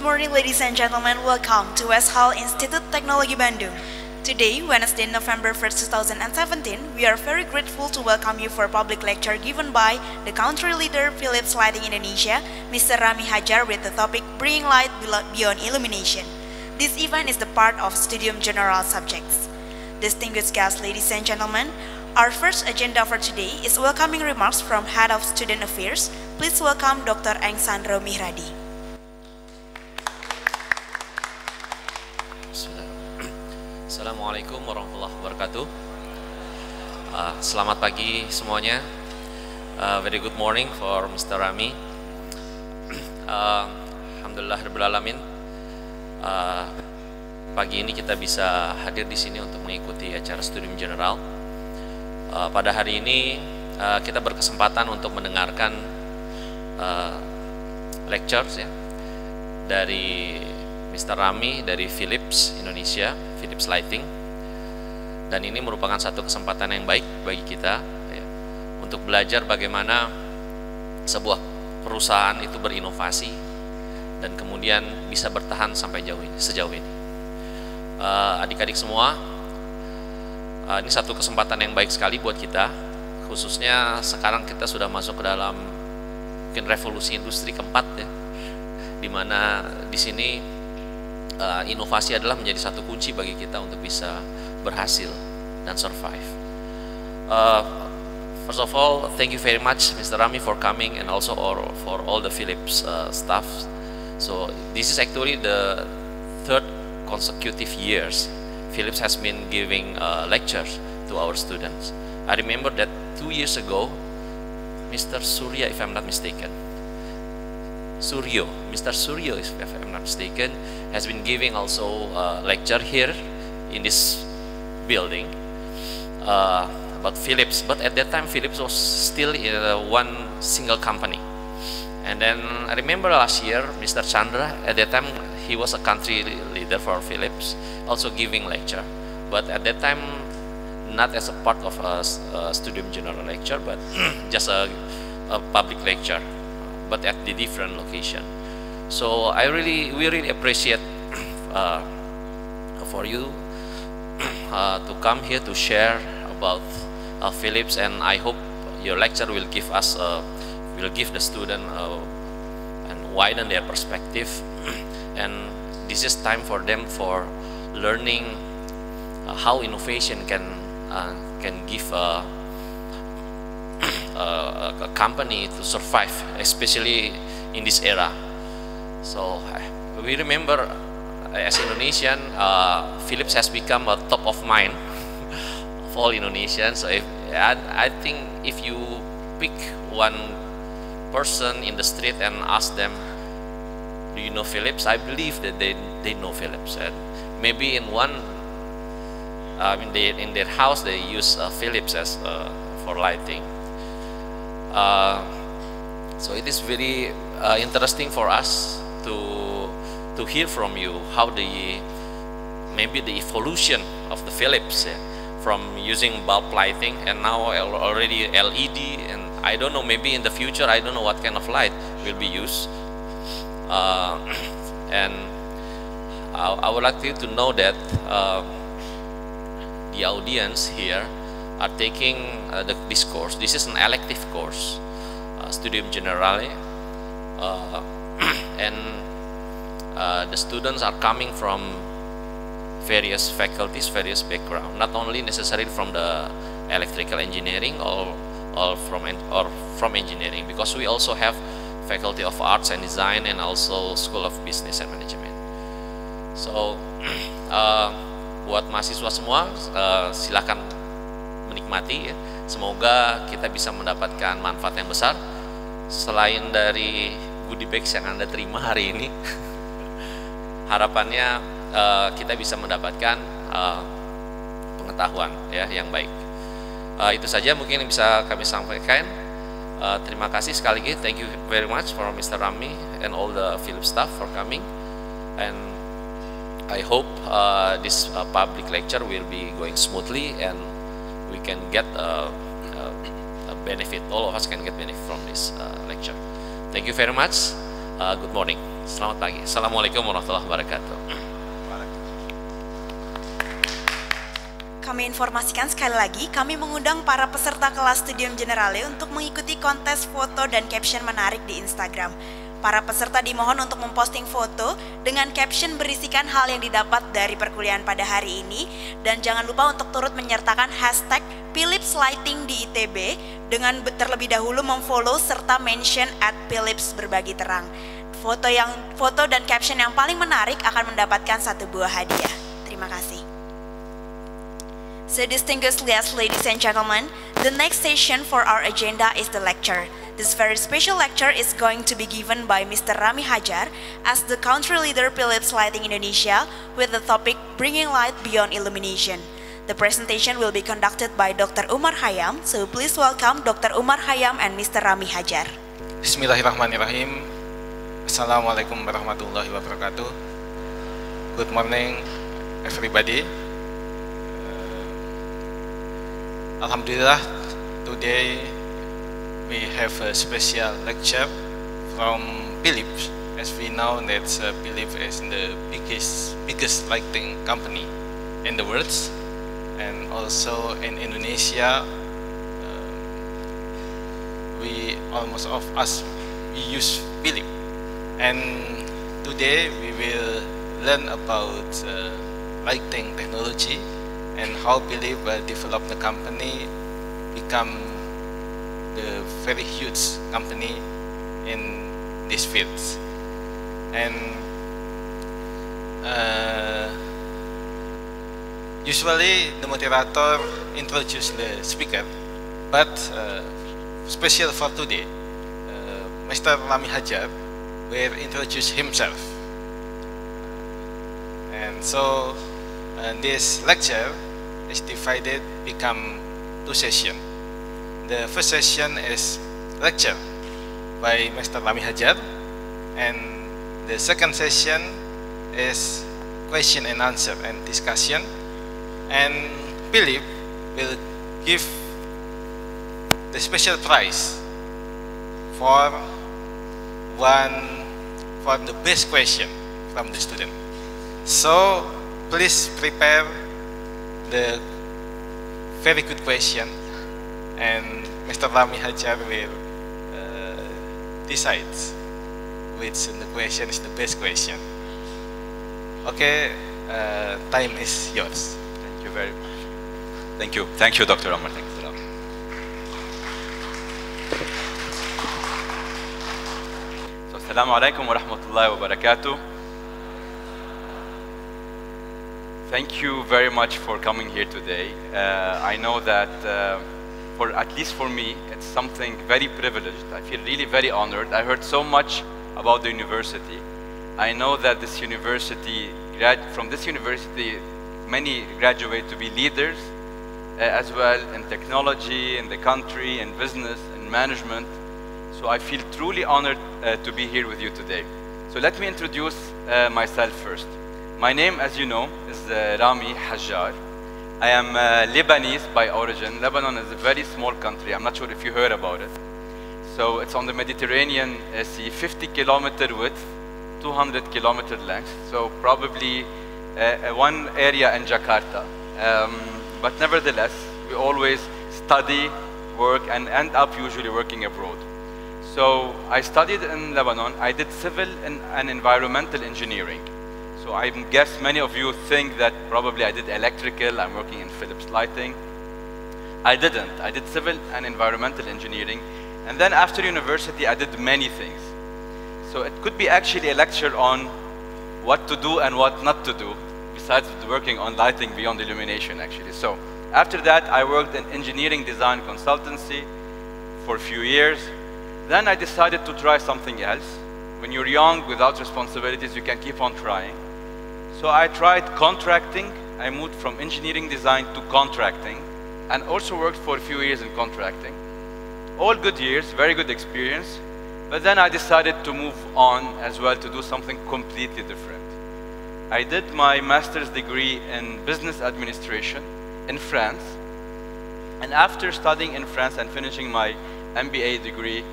morning, ladies and gentlemen. Welcome to West Hall Institute Teknologi Bandung. Today, Wednesday, November 1st, 2017, we are very grateful to welcome you for a public lecture given by the country leader Philips Lighting Indonesia, Mr. Rami Hajjar, with the topic Bringing Light Beyond Illumination. This event is the part of Studium Generale subjects. Distinguished guests, ladies and gentlemen, our first agenda for today is welcoming remarks from Head of Student Affairs. Please welcome Dr. Engsandro Mihradi. Assalamualaikum warahmatullahi wabarakatuh. Selamat pagi semuanya. Very good morning for Mr. Rami. Alhamdulillah rabbil alamin. Pagi ini kita bisa hadir di sini untuk mengikuti acara Studium Generale. Pada hari ini kita berkesempatan untuk mendengarkan lectures ya dari Mr. Rami dari Philips Indonesia, Philips Lighting, dan ini merupakan satu kesempatan yang baik bagi kita ya, untuk belajar bagaimana sebuah perusahaan itu berinovasi dan kemudian bisa bertahan sampai sejauh ini. Adik-adik semua, ini satu kesempatan yang baik sekali buat kita, khususnya sekarang kita sudah masuk ke dalam mungkin revolusi industri keempat ya, di mana di sini inovasi adalah menjadi satu kunci bagi kita untuk bisa berhasil dan survive. First of all, thank you very much, Mr. Rami, for coming and also for all the Philips staff. So this is actually the third consecutive years Philips has been giving lectures to our students. I remember that 2 years ago, Mr. Surya, if I'm not mistaken, Mr. Suryo, if I'm not mistaken, has been giving also a lecture here in this building about Philips. But at that time, Philips was still in one single company. And then I remember last year, Mr. Chandra, at that time, he was a country leader for Philips, also giving lecture. But at that time, not as a part of a Studium Generale lecture, but just a public lecture, but at the different location. So we really appreciate for you to come here to share about Philips, and I hope your lecture will give the student and widen their perspective. And this is time for them for learning how innovation can give a company to survive, especially in this era. So we remember as Indonesian, Philips has become a top of mind of all Indonesians. So I think if you pick one person in the street and ask them, do you know Philips? I believe that they know Philips, and maybe in their house they use Philips as for lighting. So it is very interesting for us to hear from you how maybe the evolution of the Philips from using bulb lighting and now already LED, and I don't know, maybe in the future I don't know what kind of light will be used. And I would like you to know that the audience here are taking this course. This is an elective course, Studium Generale, and the students are coming from various faculties, various backgrounds, not only necessarily from the electrical engineering or from engineering, because we also have Faculty of Arts and Design and also School of Business and Management. So buat mahasiswa semua, silakan menikmati ya. Semoga kita bisa mendapatkan manfaat yang besar selain dari goodie bags yang Anda terima hari ini. Harapannya kita bisa mendapatkan pengetahuan ya yang baik. Itu saja mungkin yang bisa kami sampaikan. Terima kasih sekali lagi. Thank you very much for Mr. Rami and all the Philips staff for coming, and I hope this public lecture will be going smoothly and we can get a benefit. All of us can get benefit from this lecture. Thank you very much. Good morning. Selamat pagi. Assalamualaikum warahmatullahi wabarakatuh. Kami informasikan sekali lagi, kami mengundang para peserta kelas Studium Generale untuk mengikuti kontes foto dan caption menarik di Instagram. Para peserta dimohon untuk memposting foto dengan caption berisikan hal yang didapat dari perkuliahan pada hari ini, dan jangan lupa untuk turut menyertakan hashtag Philips Lighting di ITB dengan terlebih dahulu memfollow serta mention @Philips berbagi terang. Foto dan caption yang paling menarik akan mendapatkan 1 buah hadiah. Terima kasih. So distinguished guests, ladies and gentlemen, the next session for our agenda is the lecture. This very special lecture is going to be given by Mr. Rami Hajjar as the country leader Philips Lighting Indonesia with the topic Bringing Light Beyond Illumination. The presentation will be conducted by Dr. Umar Khayyam, so please welcome Dr. Umar Khayyam and Mr. Rami Hajjar. Bismillahirrahmanirrahim. Assalamualaikum warahmatullahi wabarakatuh. Good morning everybody. Alhamdulillah, today we have a special lecture from Philips. As we know that Philips is the biggest lighting company in the world, and also in Indonesia, we almost of us we use Philips. And today we will learn about lighting technology and how Philips develop the company, become the very huge company in this field. And usually the moderator introduce the speaker, but special for today, Mr. Rami Hajjar will introduce himself. And so this lecture is become 2 sessions. The first session is lecture by Mr. Rami Hajjar, and the second session is question and answer and discussion. And Philip will give the special prize for the best question from the student. So please prepare the very good question, and Mr. Rami Hajjar will decide which the question is the best question. Okay, time is yours. Thank you very much. Thank you, Dr. Amar. Thanks a lot. So, Assalamu alaikum wa rahmatullahi wa barakatuh. Thank you very much for coming here today. I know that at least for me, it's something very privileged. I feel really very honored. I heard so much about the university. I know that from this university, many graduate to be leaders as well in technology, in the country, in business, in management. So I feel truly honored to be here with you today. So let me introduce myself first. My name, as you know, is Rami Hajjar. I am Lebanese by origin. Lebanon is a very small country. I'm not sure if you heard about it. So it's on the Mediterranean Sea, 50 kilometer width, 200 kilometer length. So probably one area in Jakarta. But nevertheless, we always study, work, and end up usually working abroad. So I studied in Lebanon. I did civil and environmental engineering. So I guess many of you think that probably I did electrical, I'm working in Philips Lighting. I didn't. I did civil and environmental engineering. And then after university, I did many things. So it could be actually a lecture on what to do and what not to do, besides working on lighting beyond illumination, actually. So after that, I worked in engineering design consultancy for a few years. Then I decided to try something else. When you're young, without responsibilities, you can keep on trying. So I tried contracting. I moved from engineering design to contracting, and also worked for a few years in contracting. All good years, very good experience. But then I decided to move on as well to do something completely different. I did my master's degree in business administration in France. And after studying in France and finishing my MBA degree,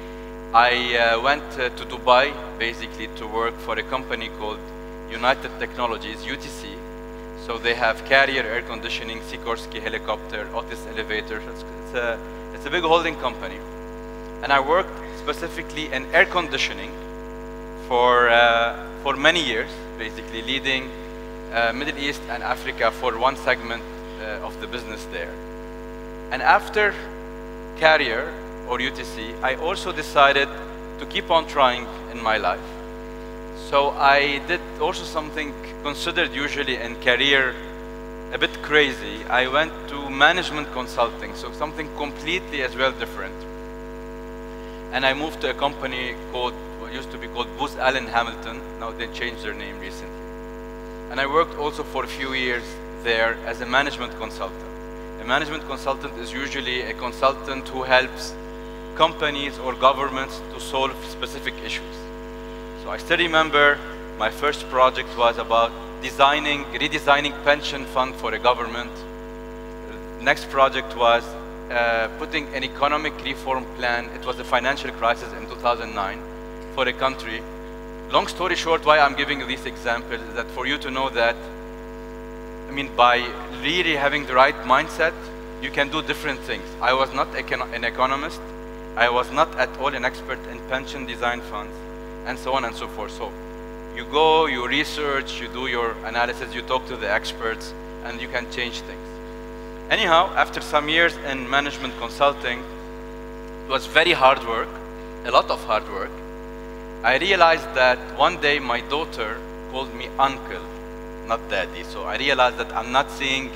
I went to Dubai basically to work for a company called United Technologies, UTC. So they have Carrier air conditioning, Sikorsky helicopter, Otis elevator. It's a big holding company. And I worked specifically in air conditioning for many years, basically leading Middle East and Africa for one segment of the business there. And after Carrier or UTC, I also decided to keep on trying in my life. So I did also something considered usually in career a bit crazy. I went to management consulting, so something completely as well different. And I moved to a company called, what used to be called Booz Allen Hamilton. Now they changed their name recently. And I worked also for a few years there as a management consultant. A management consultant is usually a consultant who helps companies or governments to solve specific issues. So I still remember my first project was about redesigning pension fund for a government. The next project was putting an economic reform plan. It was a financial crisis in 2009 for a country. Long story short, why I'm giving you these examples is that for you to know that, I mean, by really having the right mindset, you can do different things. I was not an economist. I was not at all an expert in pension design funds, and so on and so forth. So you go, you research, you do your analysis, you talk to the experts, and you can change things. Anyhow, after some years in management consulting, it was very hard work, a lot of hard work. I realized that one day my daughter called me uncle, not daddy. So I realized that I'm not seeing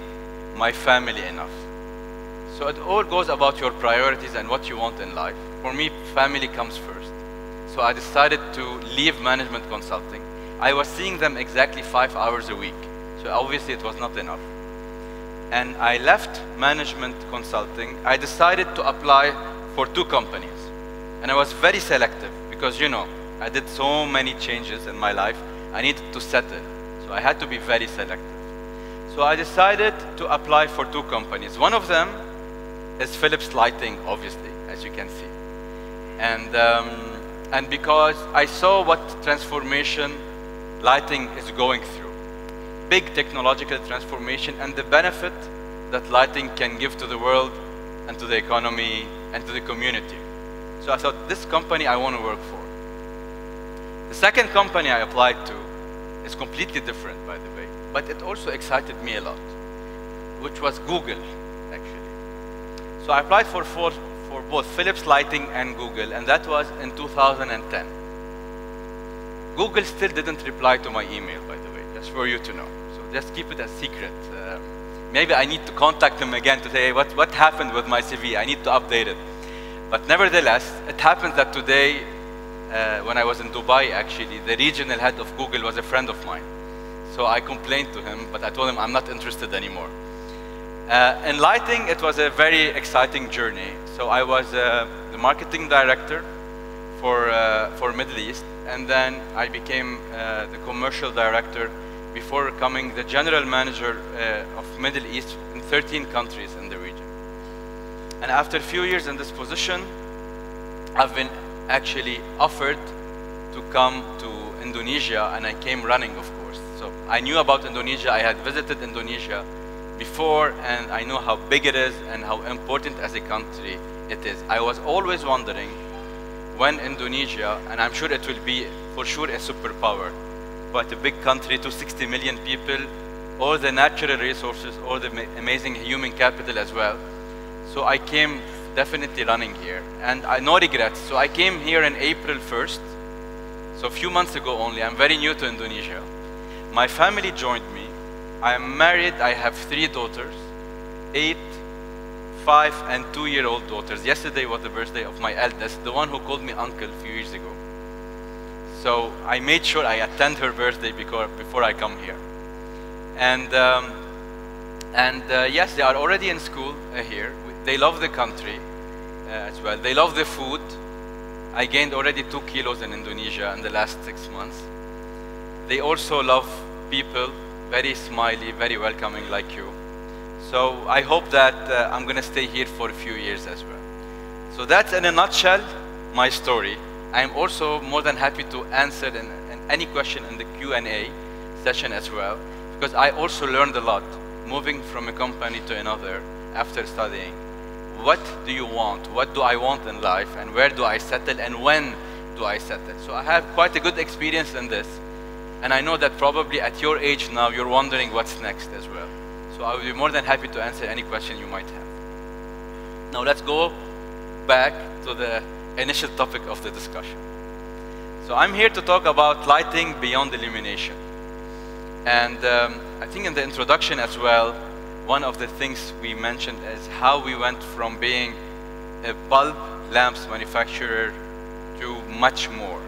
my family enough. So it all goes about your priorities and what you want in life. For me, family comes first. So I decided to leave management consulting. I was seeing them exactly 5 hours a week. So obviously it was not enough. And I left management consulting. I decided to apply for 2 companies. And I was very selective because, you know, I did so many changes in my life. I needed to settle. So I had to be very selective. So I decided to apply for 2 companies. One of them is Philips Lighting, obviously, as you can see. And because I saw what transformation lighting is going through. Big technological transformation and the benefit that lighting can give to the world and to the economy and to the community. So I thought, this company I want to work for. The second company I applied to is completely different, by the way, but it also excited me a lot, which was Google, actually. So I applied for both Philips Lighting and Google, and that was in 2010. Google still didn't reply to my email, by the way, just for you to know. So just keep it a secret. Maybe I need to contact them again to say, what happened with my CV? I need to update it. But nevertheless, it happened that today, when I was in Dubai, actually, the regional head of Google was a friend of mine. So I complained to him, but I told him I'm not interested anymore. In lighting, it was a very exciting journey. So I was the marketing director for Middle East, and then I became the commercial director before becoming the general manager of Middle East in 13 countries in the region. And after a few years in this position, I've been actually offered to come to Indonesia, and I came running, of course. So I knew about Indonesia. I had visited Indonesia before, and I know how big it is and how important as a country it is. I was always wondering when Indonesia, and I'm sure it will be for sure a superpower, quite a big country, 260 million people, all the natural resources, all the amazing human capital as well. So I came definitely running here, and no regrets. So I came here in April 1st, so a few months ago only. I'm very new to Indonesia. My family joined me. I am married. I have 3 daughters, 8, 5, and 2-year-old daughters. Yesterday was the birthday of my eldest, the one who called me uncle a few years ago. So I made sure I attend her birthday before I come here. And yes, they are already in school here. They love the country as well. They love the food. I gained already 2 kilos in Indonesia in the last 6 months. They also love people, very smiley, very welcoming like you. So I hope that I'm going to stay here for a few years as well. So that's in a nutshell my story. I'm also more than happy to answer any question in the Q&A session as well, because I also learned a lot moving from a company to another after studying. What do you want? What do I want in life? And where do I settle? And when do I settle? So I have quite a good experience in this. And I know that probably at your age now, you're wondering what's next as well. So I will be more than happy to answer any question you might have. Now let's go back to the initial topic of the discussion. So I'm here to talk about lighting beyond illumination. And I think in the introduction as well, one of the things we mentioned is how we went from being a bulb lamps manufacturer to much more.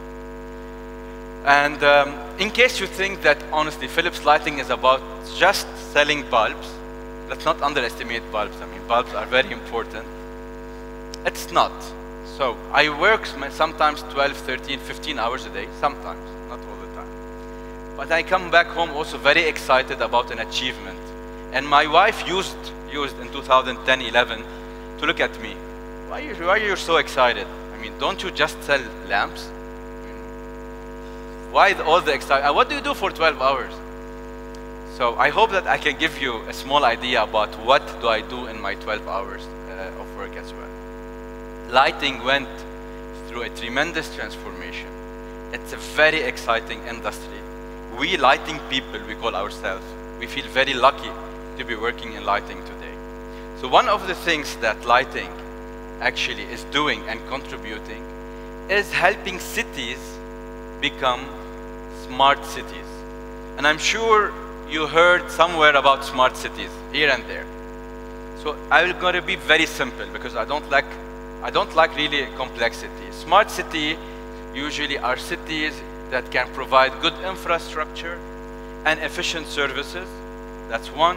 And in case you think that honestly Philips Lighting is about just selling bulbs, let's not underestimate bulbs. I mean, bulbs are very important. It's not. So I work sometimes 12, 13, 15 hours a day, sometimes, not all the time. But I come back home also very excited about an achievement. And my wife used in 2010, 11 to look at me. Why are you so excited? I mean, don't you just sell lamps? Why all the excitement? What do you do for 12 hours? So I hope that I can give you a small idea about what do I do in my 12 hours of work as well. Lighting went through a tremendous transformation. It's a very exciting industry. We lighting people, we call ourselves, we feel very lucky to be working in lighting today. So one of the things that lighting actually is doing and contributing is helping cities become smart cities. And I'm sure you heard somewhere about smart cities here and there. So I'm going to be very simple because I don't like really complexity. Smart city usually are cities that can provide good infrastructure and efficient services. That's one.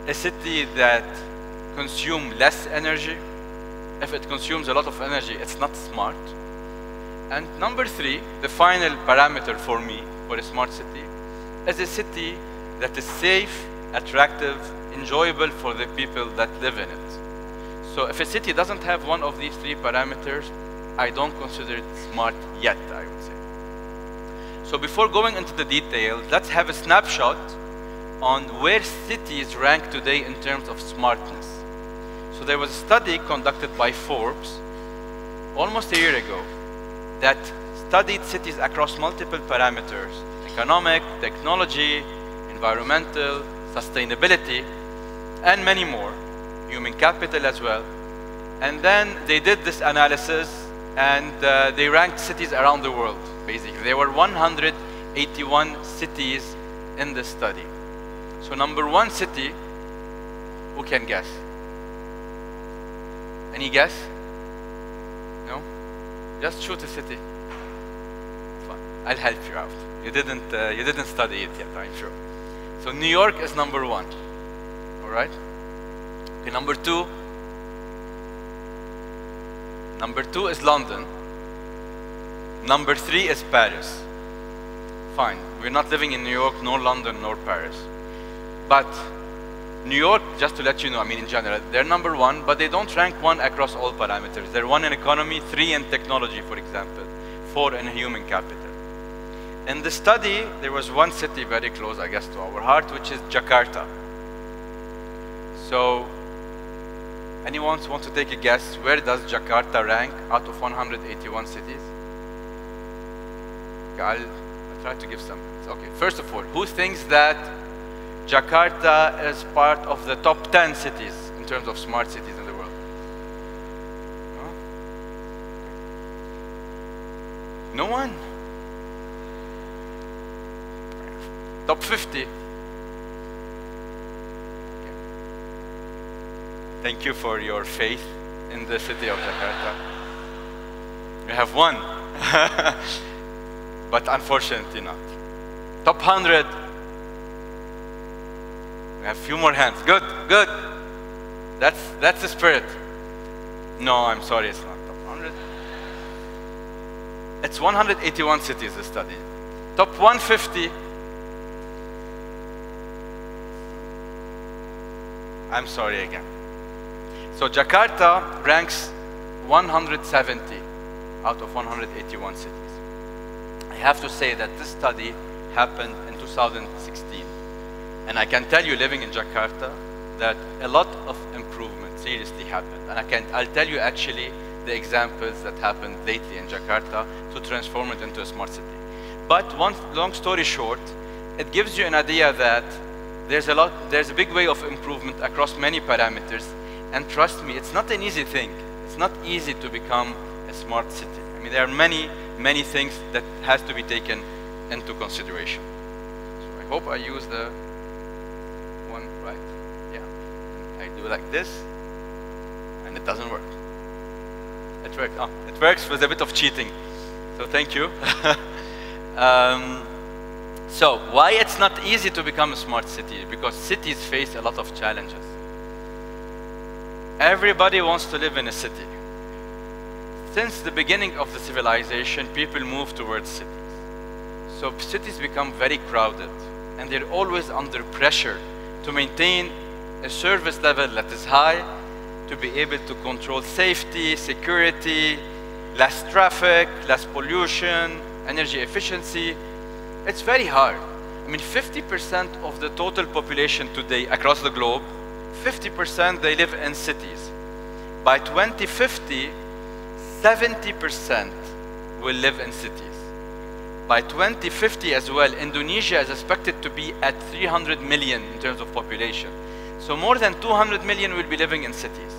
A city that consumes less energy. If it consumes a lot of energy, it's not smart. And number three, the final parameter for me for a smart city is a city that is safe, attractive, enjoyable for the people that live in it. So if a city doesn't have one of these three parameters, I don't consider it smart yet, I would say. So before going into the details, let's have a snapshot on where cities rank today in terms of smartness. So there was a study conducted by Forbes almost a year ago that studied cities across multiple parameters: economic, technology, environmental, sustainability, and many more, human capital as well. And then they did this analysis and they ranked cities around the world, basically. There were 181 cities in the study. So number one city, who can guess? Any guess? No? Just shoot a city. Fine. I'll help you out. You didn't study it yet, I'm sure. So New York is number one. All right? Okay, number two is London. Number three is Paris. Fine. We're not living in New York, nor London, nor Paris. But New York, just to let you know, I mean in general, they're number one, but they don't rank one across all parameters. They're one in economy, three in technology, for example, four in human capital. In the study, there was one city very close, I guess, to our heart, which is Jakarta. So, anyone want to take a guess? Where does Jakarta rank out of 181 cities? Okay, I'll try to give some. Okay, first of all, who thinks that Jakarta is part of the top 10 cities in terms of smart cities in the world? No? No one? Top 50. Okay. Thank you for your faith in the city of Jakarta. You have one, but unfortunately not. Top 100. We have a few more hands. Good, good. That's the spirit. No, I'm sorry, it's not top 100. It's 181 cities, the study. Top 150. I'm sorry again. So Jakarta ranks 170 out of 181 cities. I have to say that this study happened in 2016. And I can tell you, living in Jakarta, that a lot of improvement seriously happened. And I'll tell you actually the examples that happened lately in Jakarta to transform it into a smart city. But long story short, it gives you an idea that there's a big way of improvement across many parameters. And trust me, it's not an easy thing. It's not easy to become a smart city. I mean, there are many things that has to be taken into consideration. So I hope I use the one right. Yeah. I do like this, and it doesn't work. It works. Oh, it works with a bit of cheating. So thank you. So why it's not easy to become a smart city? Because cities face a lot of challenges. Everybody wants to live in a city. Since the beginning of the civilization, people move towards cities. So cities become very crowded, and they're always under pressure to maintain a service level that is high, to be able to control safety, security, less traffic, less pollution, energy efficiency. It's very hard. I mean, 50% of the total population today across the globe, 50% they live in cities. By 2050, 70% will live in cities. By 2050 as well, Indonesia is expected to be at 300 million in terms of population. So more than 200 million will be living in cities.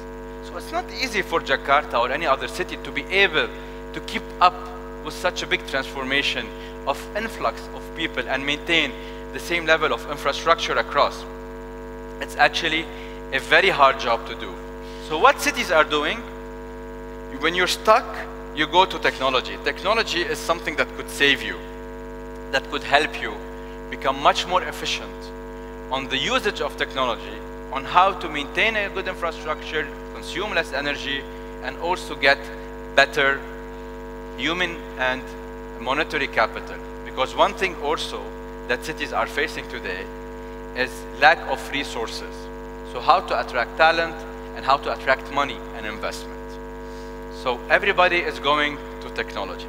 So it's not easy for Jakarta or any other city to be able to keep up with such a big transformation of influx of people and maintain the same level of infrastructure across. It's actually a very hard job to do. So what cities are doing, when you're stuck, you go to technology. Technology is something that could save you, that could help you become much more efficient on the usage of technology, on how to maintain a good infrastructure, consume less energy, and also get better human and monetary capital. Because one thing also that cities are facing today is lack of resources. So how to attract talent and how to attract money and investment. So everybody is going to technology.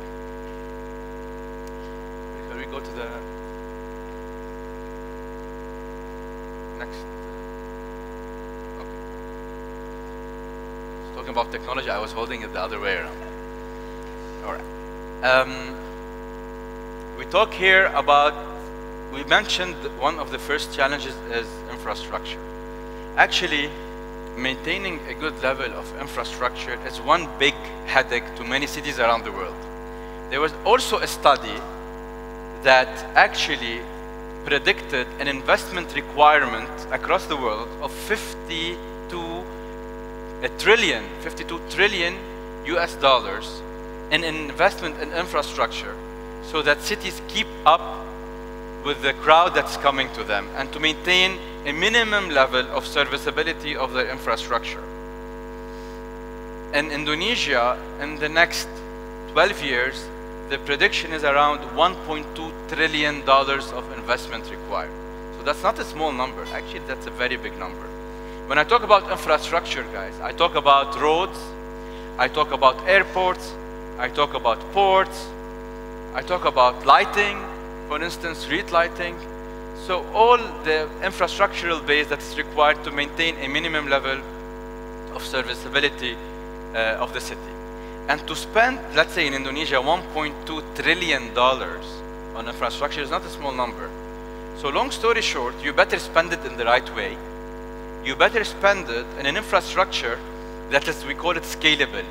Shall we go to the next? Okay. Talking about technology, I was holding it the other way around. All right. We talk here about, we mentioned one of the first challenges is infrastructure. Actually, maintaining a good level of infrastructure is one big headache to many cities around the world. There was also a study that actually predicted an investment requirement across the world of 52 trillion US dollars in investment in infrastructure, so that cities keep up with the crowd that's coming to them and to maintain a minimum level of serviceability of their infrastructure. In Indonesia, in the next 12 years, the prediction is around $1.2 trillion of investment required. So that's not a small number. Actually, that's a very big number. When I talk about infrastructure, guys, I talk about roads, I talk about airports, I talk about ports, I talk about lighting, for instance, street lighting. So all the infrastructural base that's required to maintain a minimum level of serviceability of the city. And to spend, let's say in Indonesia, $1.2 trillion on infrastructure is not a small number. So long story short, you better spend it in the right way. You better spend it in an infrastructure that is, we call it scalable.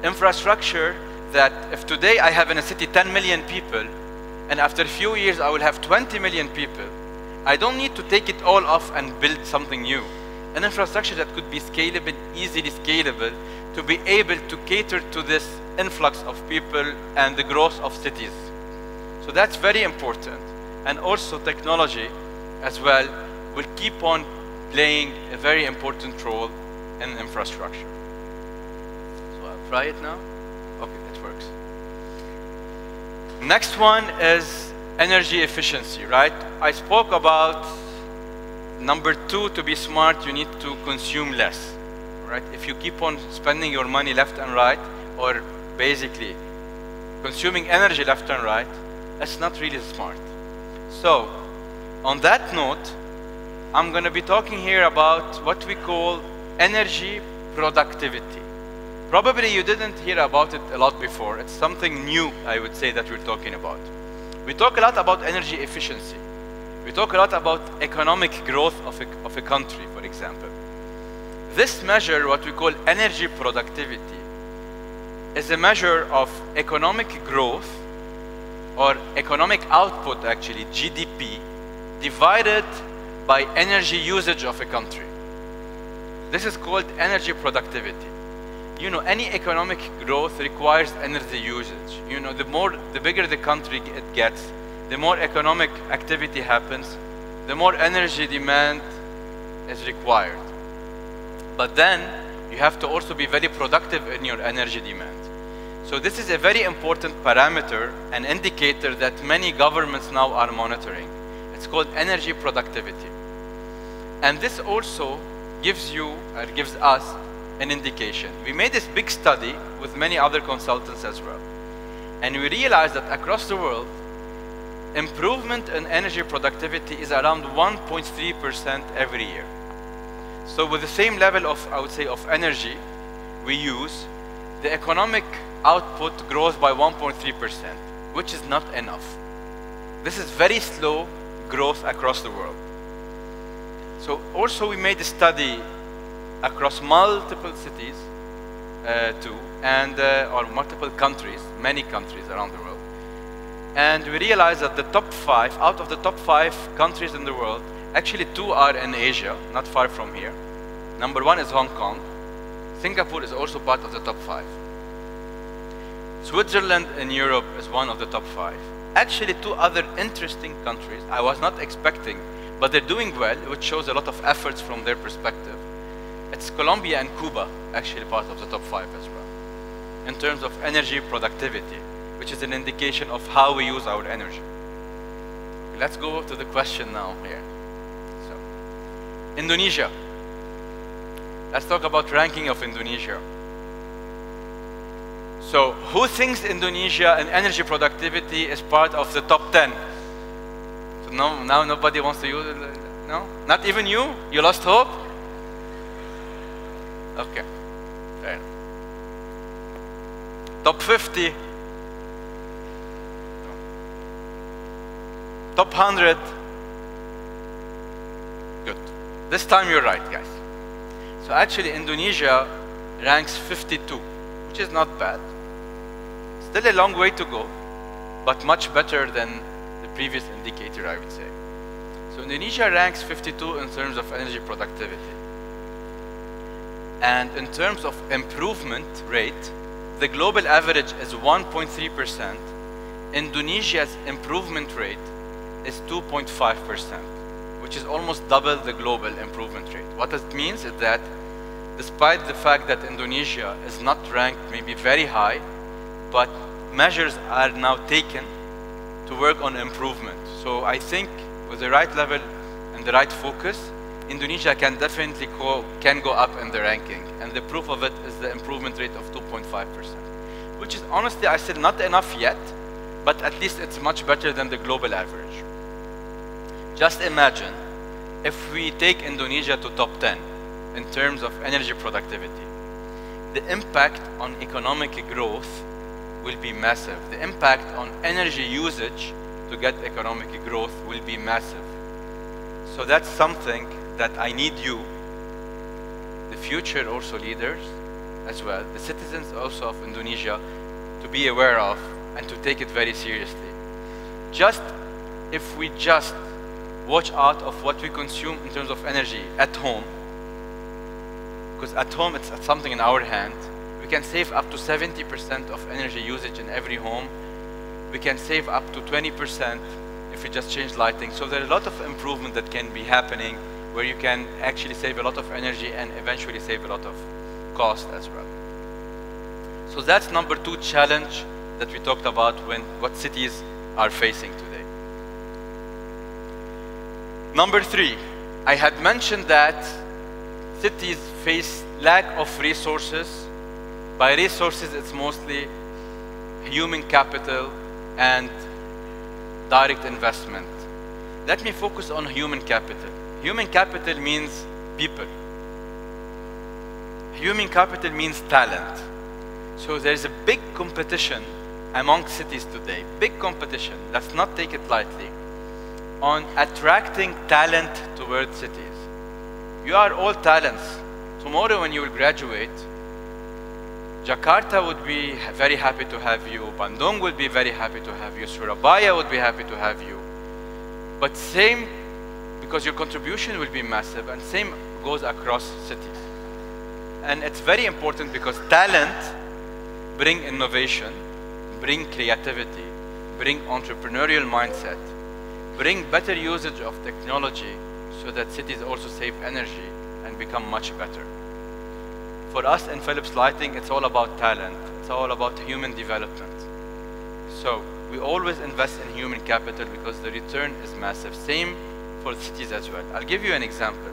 Infrastructure that if today I have in a city 10 million people, and after a few years I will have 20 million people, I don't need to take it all off and build something new. An infrastructure that could be scalable, easily scalable, to be able to cater to this influx of people and the growth of cities. So that's very important. And also technology as well will keep on playing a very important role in infrastructure. So I'll try it now. Okay, it works. Next one is energy efficiency, right? I spoke about number 2, to be smart, you need to consume less, right? If you keep on spending your money left and right, or basically consuming energy left and right, that's not really smart. So, on that note, I'm going to be talking here about what we call energy productivity. Probably you didn't hear about it a lot before. It's something new, I would say, that we're talking about. We talk a lot about energy efficiency. We talk a lot about economic growth of a country, for example. This measure, what we call energy productivity, is a measure of economic growth or economic output, actually, GDP, divided by energy usage of a country. This is called energy productivity. You know, any economic growth requires energy usage. You know, the bigger the country it gets, the more economic activity happens, the more energy demand is required. But then you have to also be very productive in your energy demand. So this is a very important parameter, an indicator that many governments now are monitoring. It's called energy productivity. And this also gives us an indication. We made this big study with many other consultants as well. And we realized that across the world, improvement in energy productivity is around 1.3% every year. So with the same level of, I would say, of energy we use, the economic output grows by 1.3%, which is not enough. This is very slow growth across the world. So also we made a study across multiple cities or multiple countries, many countries around the world. And we realized that the top 5, out of the top 5 countries in the world, actually 2 are in Asia, not far from here. Number 1 is Hong Kong. Singapore is also part of the top 5. Switzerland in Europe is one of the top 5. Actually 2 other interesting countries I was not expecting, but they're doing well, which shows a lot of efforts from their perspective. It's Colombia and Cuba, actually part of the top 5 as well, in terms of energy productivity, which is an indication of how we use our energy. Okay, let's go to the question now here. So, Indonesia. Let's talk about ranking of Indonesia. So, who thinks Indonesia in energy productivity is part of the top 10? So now nobody wants to use it? No? Not even you? You lost hope? Okay, fair enough. Top 50. Top 100. Good. This time you're right, guys. So actually Indonesia ranks 52, which is not bad. Still a long way to go, but much better than the previous indicator, I would say. So Indonesia ranks 52 in terms of energy productivity. And in terms of improvement rate, the global average is 1.3%. Indonesia's improvement rate is 2.5%, which is almost double the global improvement rate. What it means is that despite the fact that Indonesia is not ranked maybe very high, but measures are now taken to work on improvement. So I think with the right level and the right focus, Indonesia can definitely go up in the ranking. And the proof of it is the improvement rate of 2.5%, which is honestly, I said, not enough yet, but at least it's much better than the global average. Just imagine if we take Indonesia to top 10 in terms of energy productivity. The impact on economic growth will be massive. The impact on energy usage to get economic growth will be massive. So that's something that I need you, the future also leaders as well, the citizens also of Indonesia, to be aware of and to take it very seriously. If we just watch out of what we consume in terms of energy at home, because at home it's something in our hand, we can save up to 70% of energy usage in every home. We can save up to 20% if we just change lighting. So there are a lot of improvement that can be happening where you can actually save a lot of energy and eventually save a lot of cost as well. So that's number 2 challenge that we talked about what cities are facing today. Number 3, I had mentioned that cities face lack of resources. By resources, it's mostly human capital, and direct investment. Let me focus on human capital. Human capital means people. Human capital means talent. So there is a big competition among cities today, big competition, let's not take it lightly, on attracting talent towards cities. You are all talents. Tomorrow when you will graduate, Jakarta would be very happy to have you, Bandung would be very happy to have you, Surabaya would be happy to have you. But same, because your contribution will be massive, and same goes across cities. And it's very important because talent bring innovation, bring creativity, bring entrepreneurial mindset, bring better usage of technology so that cities also save energy and become much better. For us in Philips Lighting, it's all about talent. It's all about human development. So we always invest in human capital because the return is massive. Same for cities as well. I'll give you an example.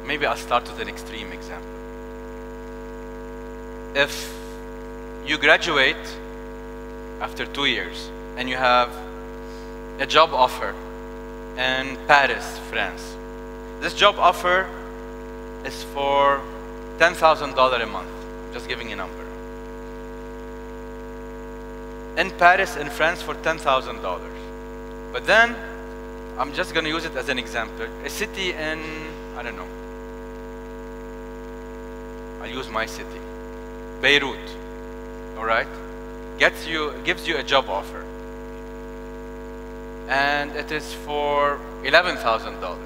Maybe I'll start with an extreme example. If you graduate after 2 years and you have a job offer in Paris, France. This job offer is for $10,000 a month. I'm just giving a number. In Paris, in France, for $10,000. But then, I'm just going to use it as an example. A city in, I don't know. I'll use my city. Beirut, all right? Gives you a job offer. And it is for $11,000.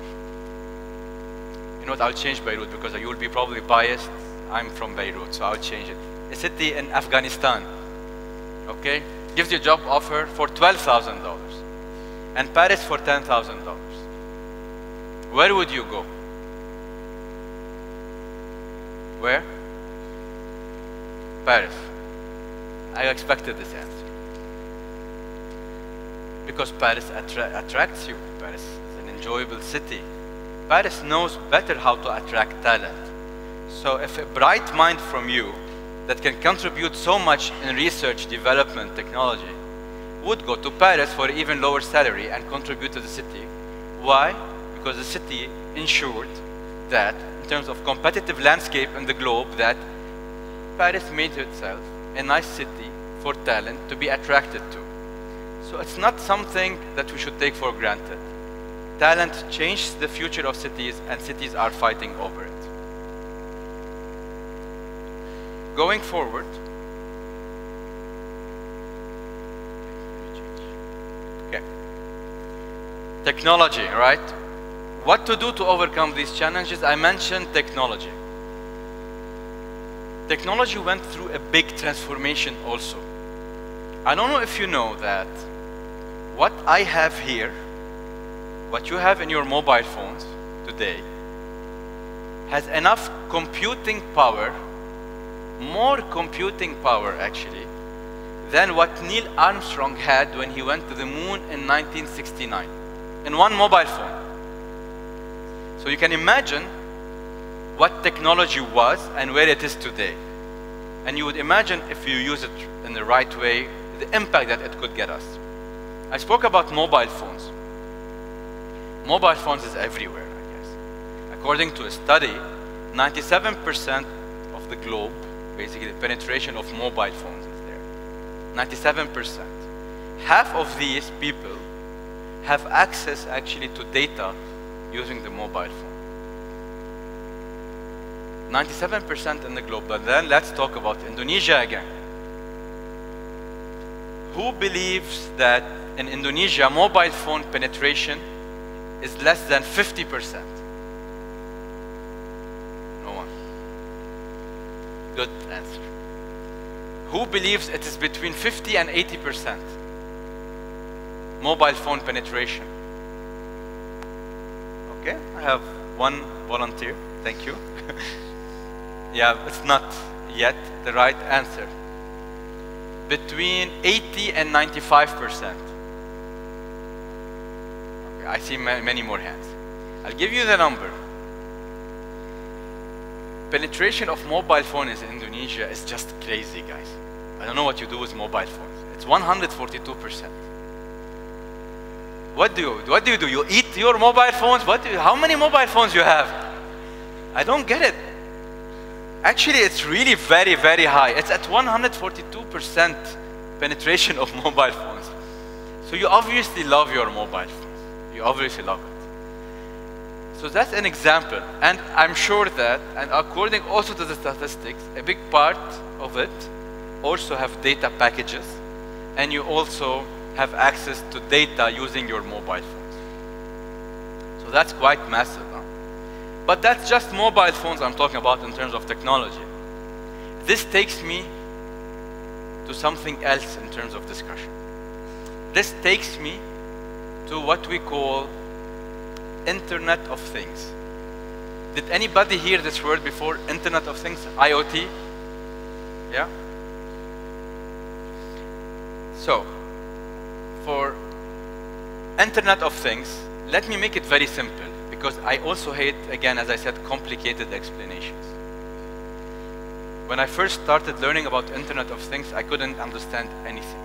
You know what, I'll change Beirut because you will be probably biased. I'm from Beirut, so I'll change it. A city in Afghanistan, okay? Gives you a job offer for $12,000. And Paris for $10,000. Where would you go? Where? Paris. I expected this answer. Because Paris attracts you. Paris is an enjoyable city. Paris knows better how to attract talent. So if a bright mind from you that can contribute so much in research, development, technology, would go to Paris for even lower salary and contribute to the city. Why? Because the city ensured that, in terms of competitive landscape in the globe, that Paris made itself a nice city for talent to be attracted to. So it's not something that we should take for granted. Talent changes the future of cities, and cities are fighting over it. Going forward, okay. Technology, right? What to do to overcome these challenges? I mentioned technology. Technology went through a big transformation also. I don't know if you know that what I have here, what you have in your mobile phones today, has enough computing power, more computing power actually, than what Neil Armstrong had when he went to the moon in 1969, in one mobile phone. So you can imagine what technology was and where it is today. And you would imagine, if you use it in the right way, the impact that it could get us. I spoke about mobile phones. Mobile phones is everywhere, I guess. According to a study, 97% of the globe, basically the penetration of mobile phones is there. 97%. Half of these people have access actually to data using the mobile phone. 97% in the globe. But then let's talk about Indonesia again. Who believes that in Indonesia mobile phone penetration is less than 50%? No one. Good answer. Who believes it is between 50 and 80%? Mobile phone penetration. Okay, I have one volunteer. Thank you. Yeah, it's not yet the right answer. Between 80 and 95%. Okay, I see many more hands. I'll give you the number. penetration of mobile phone in Indonesia is just crazy, guys. I don't know what you do with mobile phones. It's 142%. What do you do? You eat your mobile phones? How many mobile phones you have? I don't get it. Actually, it's really very, very high. It's at 142% penetration of mobile phones. So you obviously love your mobile phones. You obviously love it. So that's an example. And I'm sure that, and according also to the statistics, a big part of it also have data packages, and you also have access to data using your mobile phones. So that's quite massive. Huh? But that's just mobile phones I'm talking about in terms of technology. This takes me to something else in terms of discussion. This takes me to what we call Internet of Things. Did anybody hear this word before? Internet of Things, IoT? Yeah? So, for Internet of Things, let me make it very simple, because I also hate, again, as I said, complicated explanations. When I first started learning about Internet of Things, I couldn't understand anything.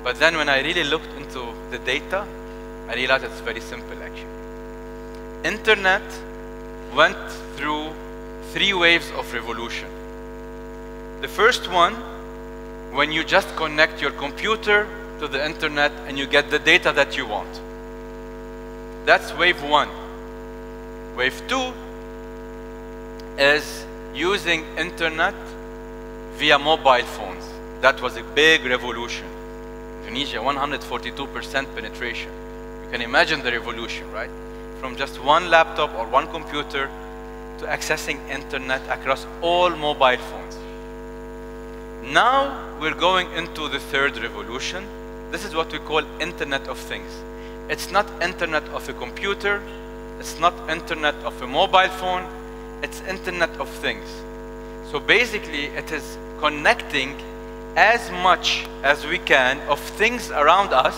But then when I really looked into the data, I realized it's very simple, actually. Internet went through 3 waves of revolution. The first one, when you just connect your computer to the internet and you get the data that you want. That's wave 1. Wave 2 is using internet via mobile phones. That was a big revolution. Indonesia, 142% penetration. You can imagine the revolution, right? From just one laptop or one computer to accessing internet across all mobile phones. Now we're going into the third revolution. This is what we call Internet of Things. It's not internet of a computer, it's not internet of a mobile phone, it's Internet of Things. So basically it is connecting as much as we can of things around us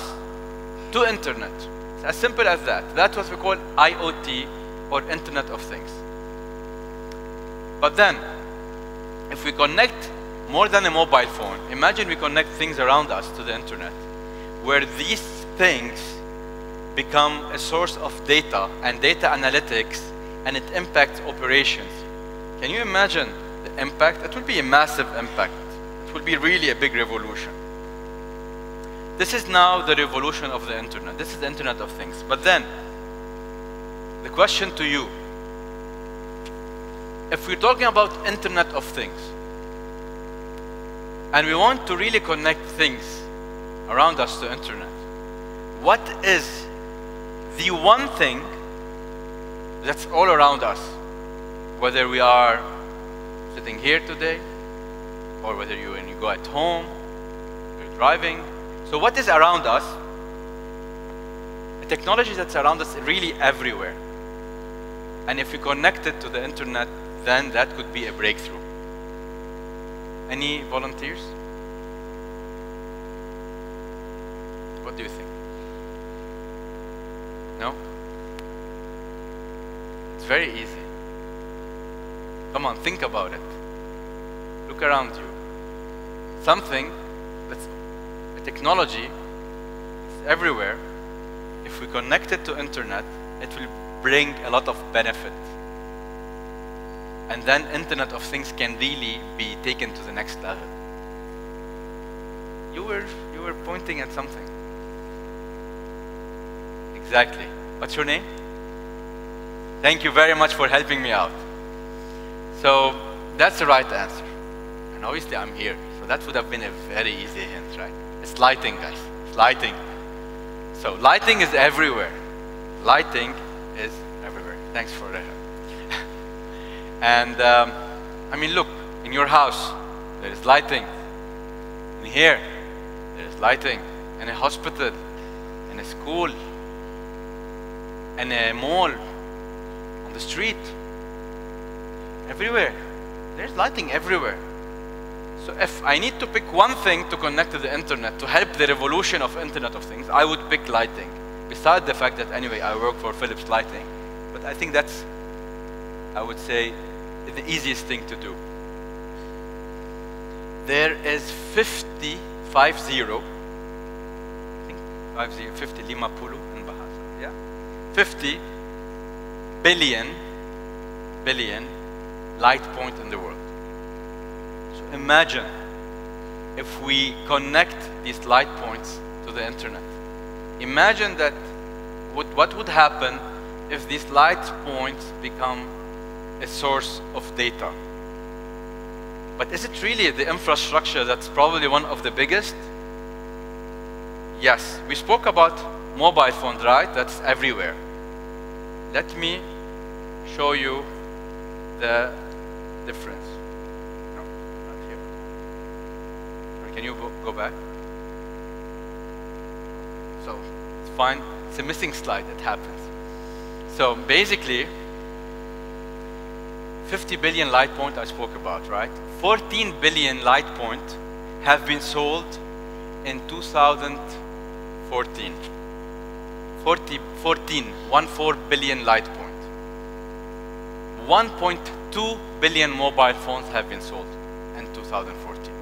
to internet. It's as simple as that. That's what we call IoT, or Internet of Things. But then, if we connect more than a mobile phone, imagine we connect things around us to the internet, where these things become a source of data and data analytics, and it impacts operations. Can you imagine the impact? It will be a massive impact. It will be really a big revolution. This is now the revolution of the internet. This is the Internet of Things. But then, the question to you, if we're talking about Internet of Things, and we want to really connect things around us to internet, what is the one thing that's all around us? Whether we are sitting here today, or whether when you go at home, you're driving. So what is around us? The technology that's around us is really everywhere. And if we connect it to the internet, then that could be a breakthrough. Any volunteers? What do you think? No? It's very easy. Come on, think about it. Look around you. Something that's a technology, it's everywhere. If we connect it to internet, it will bring a lot of benefit. And then Internet of Things can really be taken to the next level. You were pointing at something. Exactly. What's your name? Thank you very much for helping me out. So that's the right answer. And obviously I'm here. So that would have been a very easy hint, right? It's lighting, guys. It's lighting. So lighting is everywhere. Lighting is everywhere. Thanks for that. And I mean, look, in your house, there is lighting. In here, there is lighting. In a hospital, in a school, in a mall, on the street, everywhere. There's lighting everywhere. So if I need to pick one thing to connect to the internet to help the revolution of Internet of Things, I would pick lighting. Besides the fact that anyway I work for Philips Lighting. But I think that's, I would say, the easiest thing to do. There is 50, I think 50 Lima Pulu in Bahasa, yeah? 50 billion light point in the world. So imagine if we connect these light points to the internet. Imagine that what would happen if these light points become a source of data. But is it really the infrastructure that's probably one of the biggest? Yes, we spoke about mobile phones, right? That's everywhere. Let me show you the difference. No, not here. Or can you go back? So, it's fine. It's a missing slide, it happens. So basically, 50 billion light point I spoke about, right? 14 billion light point have been sold in 2014. 14 billion light point. 1.2 billion mobile phones have been sold in 2014.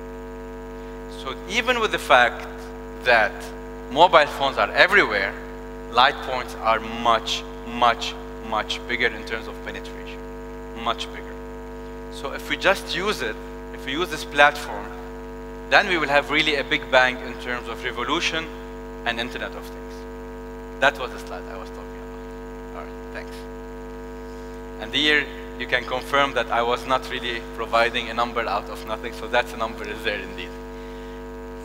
So even with the fact that mobile phones are everywhere, light points are much bigger in terms of penetration. Much bigger. So if we just use it, if we use this platform, then we will have really a big bang in terms of revolution and Internet of Things. That was the slide I was talking about. All right, thanks. And here you can confirm that I was not really providing a number out of nothing, so that's a number is there indeed.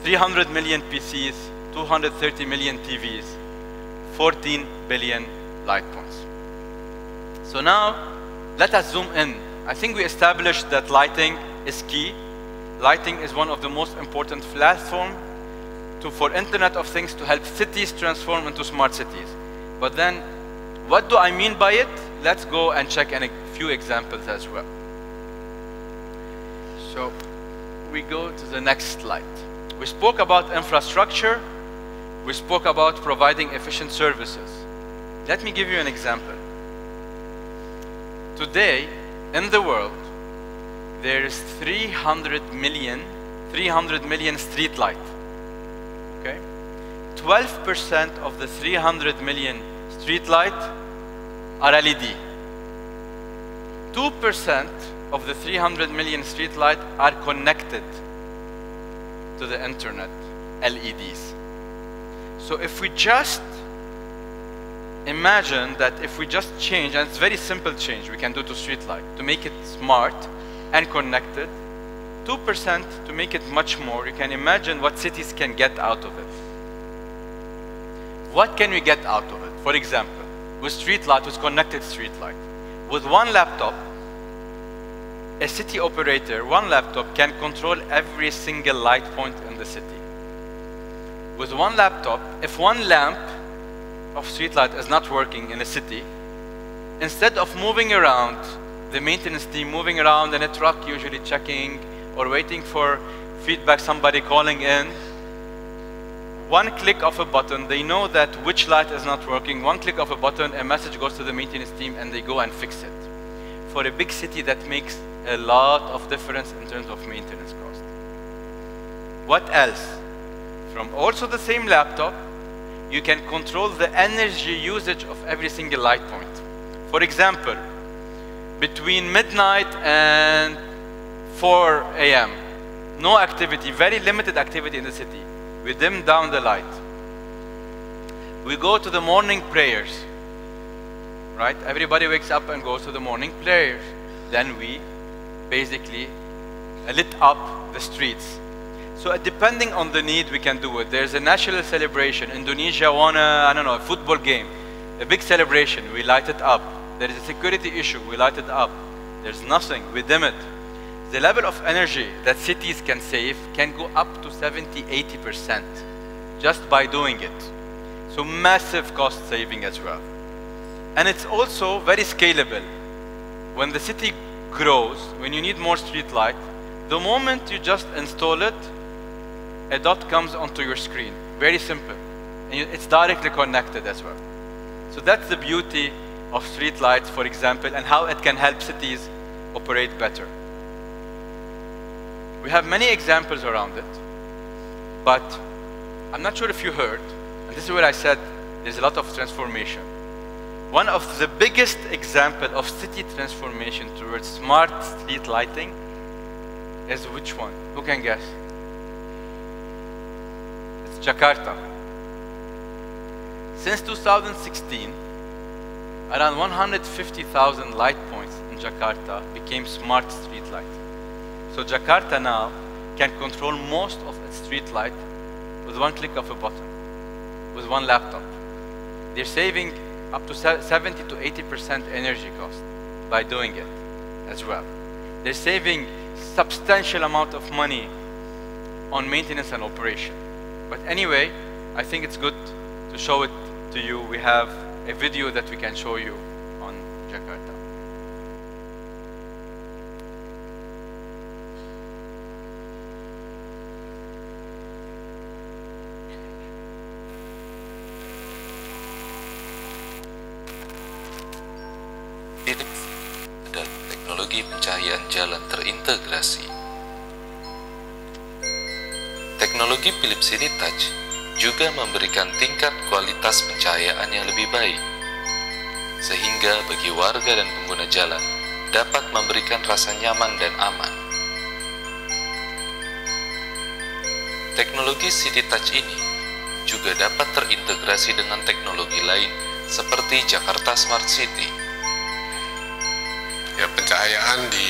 300 million PCs, 230 million TVs, 14 billion light points. So now, let us zoom in. I think we established that lighting is key. Lighting is one of the most important platforms for Internet of Things to help cities transform into smart cities. But then, what do I mean by it? Let's go and check a few examples as well. So, we go to the next slide. We spoke about infrastructure. We spoke about providing efficient services. Let me give you an example. Today, in the world, there is 300 million street light. Okay? 12% of the 300 million street light are LED. 2% of the 300 million street light are connected to the internet, LEDs. So if we just imagine that if we just change, and it's very simple change we can do to street light, to make it smart and connected, 2% to make it much more, you can imagine what cities can get out of it. What can we get out of it? For example, with street light, with connected street light, with one laptop, a city operator, one laptop can control every single light point in the city. With one laptop, if one lamp of street light is not working in a city, instead of moving around, the maintenance team moving around in a truck, usually checking or waiting for feedback, somebody calling in, one click of a button, they know that which light is not working. One click of a button, a message goes to the maintenance team and they go and fix it. For a big city, that makes a lot of difference in terms of maintenance cost. What else? From also the same laptop, you can control the energy usage of every single light point. For example, between midnight and 4 a.m., no activity, very limited activity in the city. We dim down the light. We go to the morning prayers, right? Everybody wakes up and goes to the morning prayers. Then we basically lit up the streets. So depending on the need, we can do it. There's a national celebration. Indonesia won a football game. A big celebration, we light it up. There is a security issue, we light it up. There's nothing, we dim it. The level of energy that cities can save can go up to 70–80% just by doing it. So massive cost saving as well. And it's also very scalable. When the city grows, when you need more street light, the moment you just install it, a dot comes onto your screen. Very simple. And it's directly connected as well. So that's the beauty of street lights, for example, and how it can help cities operate better. We have many examples around it, but I'm not sure if you heard, and this is where I said there's a lot of transformation. One of the biggest examples of city transformation towards smart street lighting is which one? Who can guess? It's Jakarta. Since 2016, around 150,000 light points in Jakarta became smart street lighting. So Jakarta now can control most of its street light with one click of a button, with one laptop. They're saving up to 70 to 80% energy cost by doing it as well. They're saving substantial amount of money on maintenance and operation. But anyway, I think it's good to show it to you. We have a video that we can show you on Jakarta. Dan teknologi pencahayaan jalan terintegrasi. Teknologi Philips City Touch juga memberikan tingkat kualitas pencahayaan yang lebih baik, sehingga bagi warga dan pengguna jalan dapat memberikan rasa nyaman dan aman. Teknologi City Touch ini juga dapat terintegrasi dengan teknologi lain seperti Jakarta Smart City. Ya, pencahayaan di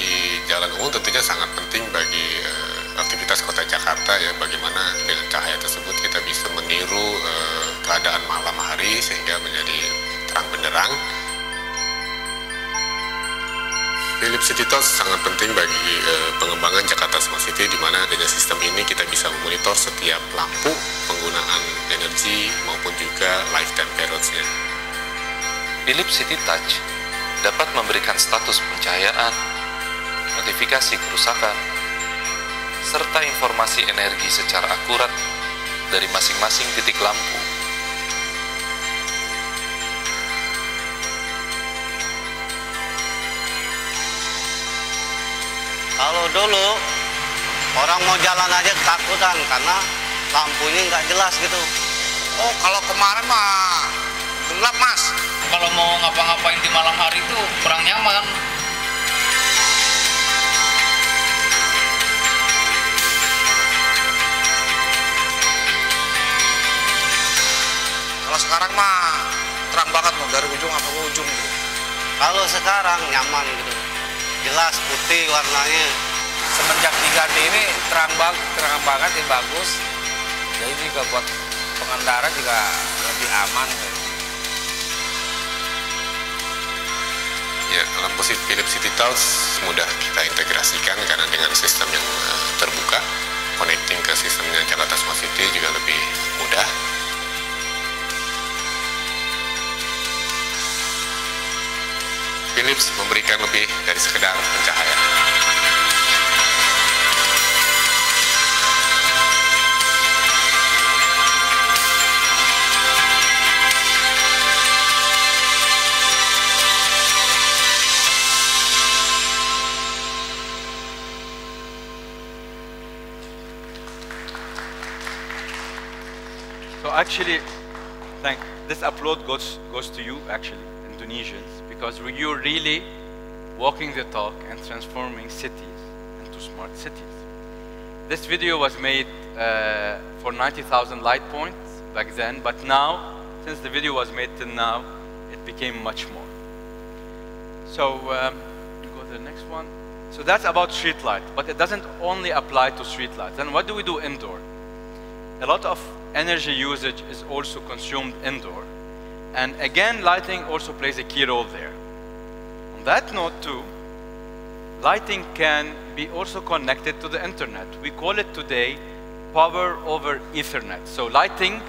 jalan umum tentunya sangat penting bagi aktivitas kota Jakarta ya. Bagaimana dengan cahaya tersebut kita bisa meniru keadaan malam hari sehingga menjadi terang benderang. Philips City Touch sangat penting bagi pengembangan Jakarta Smart City, di mana dengan sistem ini kita bisa memonitor setiap lampu, penggunaan energi maupun juga lifetime periods-nya. Philips City Touch dapat memberikan status pencahayaan, notifikasi kerusakan, serta informasi energi secara akurat dari masing-masing titik lampu. Kalau dulu orang mau jalan aja ketakutan karena lampunya nggak jelas gitu. Oh, kalau kemarin mah gelap, Mas. Kalau mau ngapa-ngapain di malam hari itu kurang nyaman. Kalau sekarang mah terang banget mau dari ujung sampai ujung gitu. Kalau sekarang nyaman gitu, jelas putih warnanya. Semenjak diganti ini terang banget, ini bagus. Jadi juga buat pengendara juga lebih aman. Ya, lampu Philips City Touch mudah kita integrasikan karena dengan sistem yang terbuka, connecting ke sistemnya Jakarta Smart City juga lebih mudah. Philips memberikan lebih dari sekedar pencahayaan. So actually, this upload goes to you actually, Indonesians, because you're really walking the talk and transforming cities into smart cities. This video was made for 90,000 light points back then, but now, since the video was made till now, it became much more. So, go to the next one. So that's about street light, but it doesn't only apply to street lights. Then what do we do indoor? A lot of energy usage is also consumed indoor. And again, lighting also plays a key role there. On that note too, lighting can be also connected to the internet. We call it today power over Ethernet. So lighting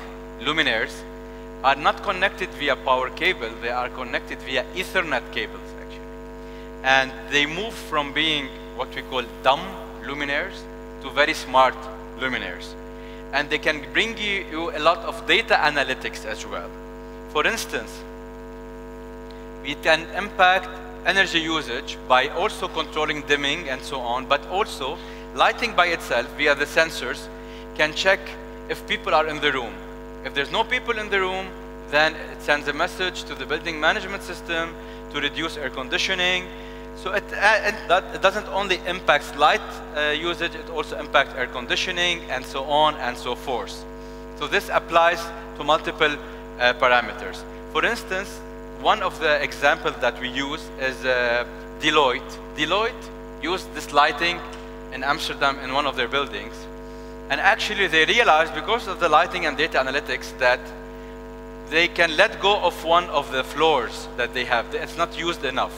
luminaires are not connected via power cable, they are connected via Ethernet cables actually. And they move from being what we call dumb luminaires to very smart luminaires. And they can bring you a lot of data analytics as well. For instance, we can impact energy usage by also controlling dimming and so on, but also lighting by itself via the sensors can check if people are in the room. If there's no people in the room, then it sends a message to the building management system to reduce air conditioning. So it doesn't only impact light usage, it also impacts air conditioning and so on and so forth. So this applies to multiple parameters. For instance, one of the examples that we use is Deloitte. Deloitte used this lighting in Amsterdam in one of their buildings. And actually they realized, because of the lighting and data analytics, that they can let go of one of the floors that they have. It's not used enough.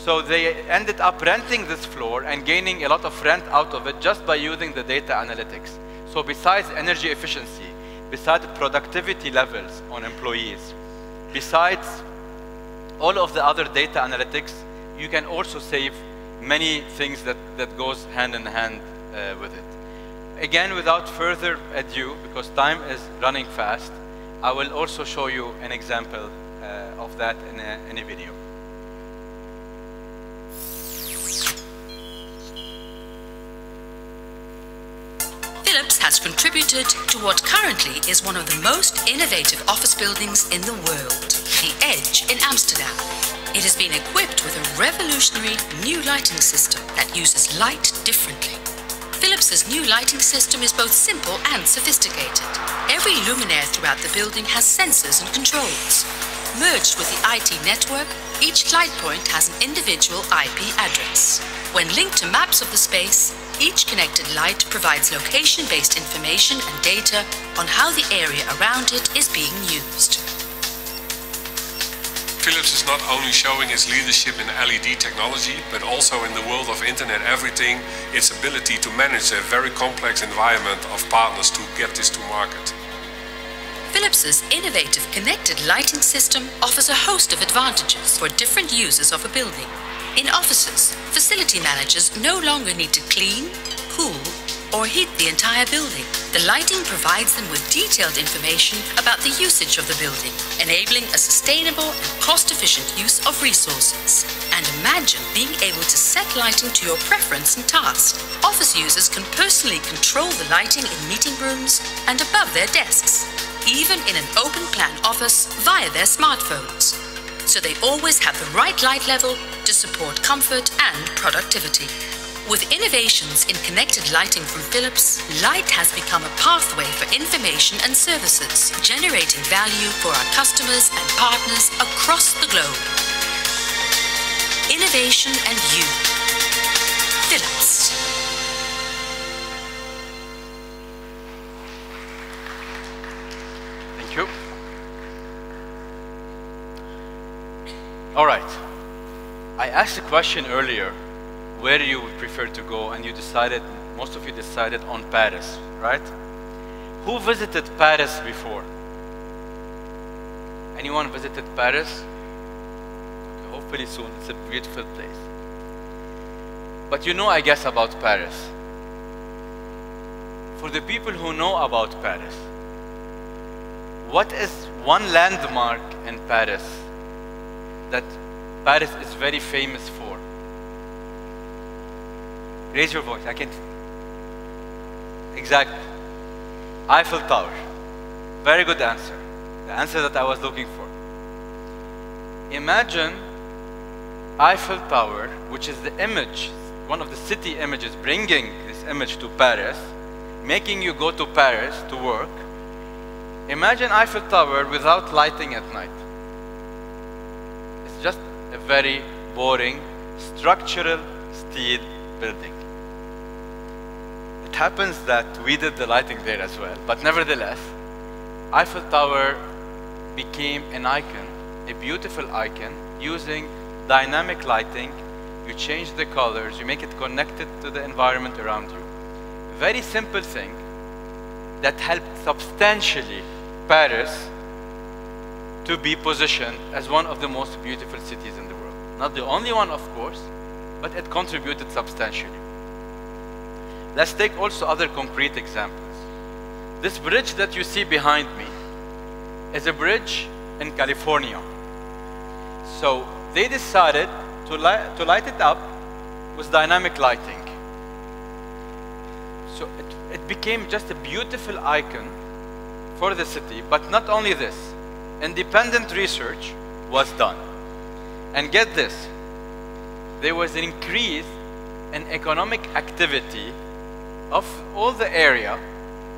So they ended up renting this floor and gaining a lot of rent out of it just by using the data analytics. So besides energy efficiency, besides productivity levels on employees, besides all of the other data analytics, you can also save many things that goes hand in hand with it. Again, without further ado, because time is running fast, I will also show you an example of that in a video. Philips has contributed to what currently is one of the most innovative office buildings in the world, The Edge in Amsterdam. It has been equipped with a revolutionary new lighting system that uses light differently. Philips's new lighting system is both simple and sophisticated. Every luminaire throughout the building has sensors and controls. Merged with the IT network, each light point has an individual IP address. When linked to maps of the space, each connected light provides location-based information and data on how the area around it is being used. Philips is not only showing its leadership in LED technology, but also in the world of Internet Everything, its ability to manage a very complex environment of partners to get this to market. Philips's innovative connected lighting system offers a host of advantages for different users of a building. In offices, facility managers no longer need to clean, cool, or heat the entire building. The lighting provides them with detailed information about the usage of the building, enabling a sustainable and cost-efficient use of resources. And imagine being able to set lighting to your preference and task. Office users can personally control the lighting in meeting rooms and above their desks, even in an open-plan office via their smartphones. So they always have the right light level to support comfort and productivity. With innovations in connected lighting from Philips, light has become a pathway for information and services, generating value for our customers and partners across the globe. Innovation and you. Philips. Thank you. All right. I asked a question earlier, where you would prefer to go, and you decided, most of you decided on Paris, right? Who visited Paris before? Anyone visited Paris? Okay, hopefully soon. It's a beautiful place. But you know, I guess, about Paris. For the people who know about Paris, what is one landmark in Paris that Paris is very famous for? Raise your voice. I can't. Exactly. Eiffel Tower. Very good answer. The answer that I was looking for. Imagine Eiffel Tower, which is the image, one of the city images, bringing this image to Paris, making you go to Paris to work. Imagine Eiffel Tower without lighting at night. It's just a very boring structural steel building. It happens that we did the lighting there as well, but nevertheless, Eiffel Tower became an icon, a beautiful icon, using dynamic lighting. You change the colors, you make it connected to the environment around you. Very simple thing that helped substantially Paris to be positioned as one of the most beautiful cities in the world. Not the only one, of course, but it contributed substantially. Let's take also other concrete examples. This bridge that you see behind me is a bridge in California. So they decided to light it up with dynamic lighting. So it became just a beautiful icon for the city. But not only this, independent research was done. And get this, there was an increase in economic activity of all the area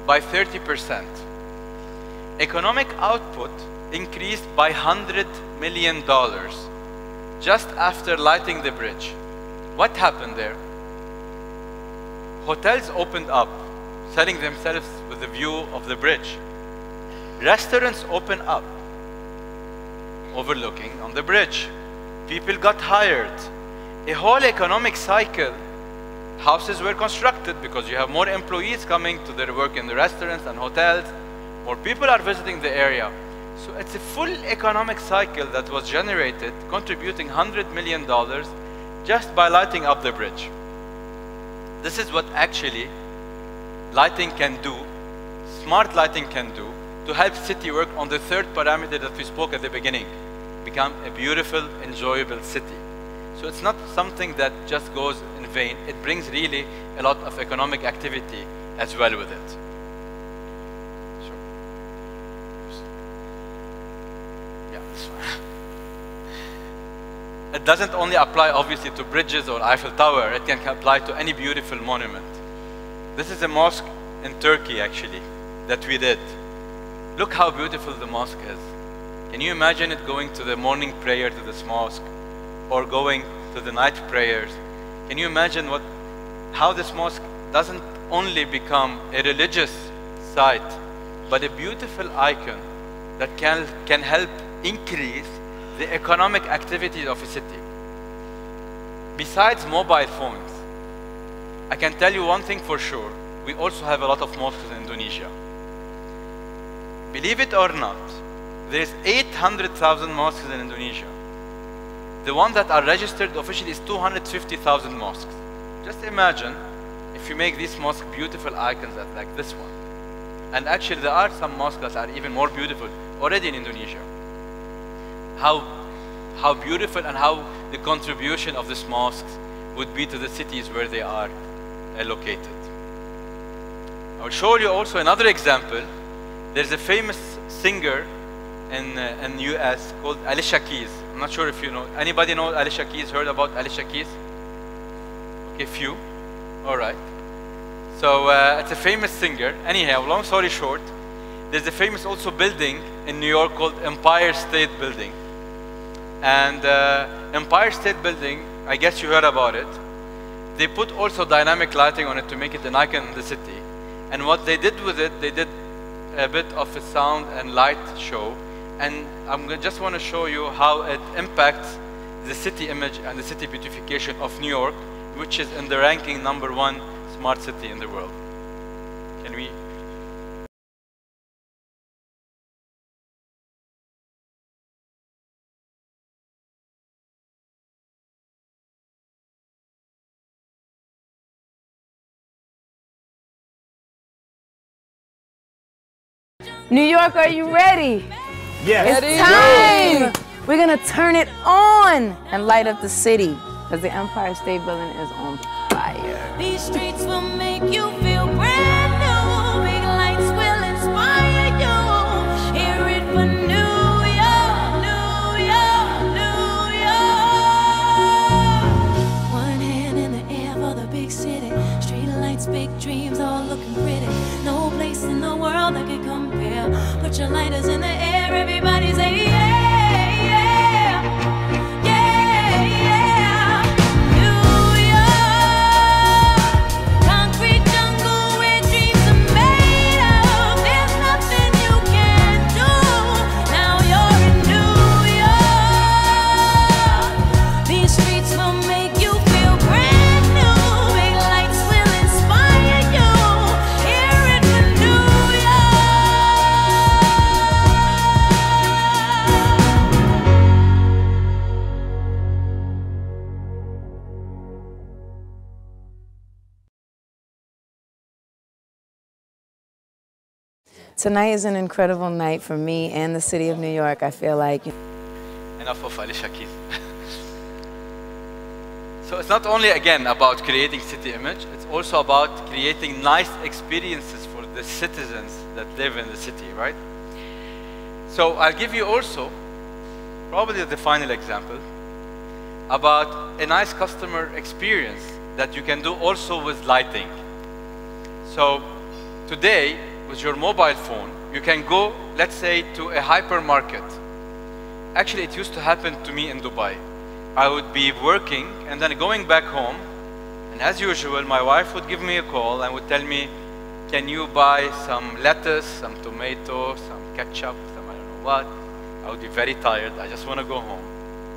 by 30%. Economic output increased by $100 million just after lighting the bridge. What happened there? Hotels opened up, selling themselves with the view of the bridge. Restaurants opened up, overlooking on the bridge. People got hired. A whole economic cycle. Houses were constructed because you have more employees coming to their work in the restaurants and hotels. More people are visiting the area. So it's a full economic cycle that was generated, contributing $100 million just by lighting up the bridge. This is what actually lighting can do, smart lighting can do, to help city work on the third parameter that we spoke at the beginning, become a beautiful, enjoyable city. So it's not something that just goes in vain. It brings really a lot of economic activity as well with it. Sure. Yeah, this one. It doesn't only apply obviously to bridges or Eiffel Tower, it can apply to any beautiful monument. This is a mosque in Turkey actually, that we did. Look how beautiful the mosque is. Can you imagine it going to the morning prayer to this mosque, or going to the night prayers? Can you imagine how this mosque doesn't only become a religious site, but a beautiful icon that can help increase the economic activity of a city. Besides mobile phones, I can tell you one thing for sure, we also have a lot of mosques in Indonesia. Believe it or not, there's 800,000 mosques in Indonesia. The ones that are registered officially is 250,000 mosques. Just imagine if you make these mosques beautiful icons like this one. And actually there are some mosques that are even more beautiful already in Indonesia. How beautiful and how the contribution of these mosques would be to the cities where they are located. I'll show you also another example. There's a famous singer in US called Alicia Keys. I'm not sure if you know. Anybody know Alicia Keys? Heard about Alicia Keys? Okay, few. All right. So it's a famous singer. Anyhow, long story short, there's a famous also building in New York called Empire State Building. And Empire State Building, I guess you heard about it. They put also dynamic lighting on it to make it an icon in the city. And what they did with it, they did a bit of a sound and light show. And just want to show you how it impacts the city image and the city beautification of New York, which is in the ranking #1 smart city in the world. Can we? New York, are you ready? Yes. It's time! We're gonna turn it on and light up the city, because the Empire State Building is on fire. These streets will make you feel brand new. Big lights will inspire you. Hear it for New York, New York, New York. One hand in the air for the big city. Street lights, big dreams, all looking pretty. No place in the world that can compare. Put your lighters in the air, everybody say yeah, yeah, yeah, yeah. New York, concrete jungle where dreams are made of. There's nothing you can't do. Now you're in New York. These streets will make you feel brand new. Big lights will inspire you. Hear it for New York. Tonight is an incredible night for me and the city of New York. I feel like Enough of Alicia Keys. So it's not only, again, about creating city image, it's also about creating nice experiences for the citizens that live in the city, right? So I'll give you also, probably the final example, about a nice customer experience that you can do also with lighting. So today, with your mobile phone, you can go, let's say, to a hypermarket. Actually, it used to happen to me in Dubai. I would be working and then going back home, and as usual, my wife would give me a call and would tell me, can you buy some lettuce, some tomato, some ketchup, some I don't know what. I would be very tired. I just want to go home,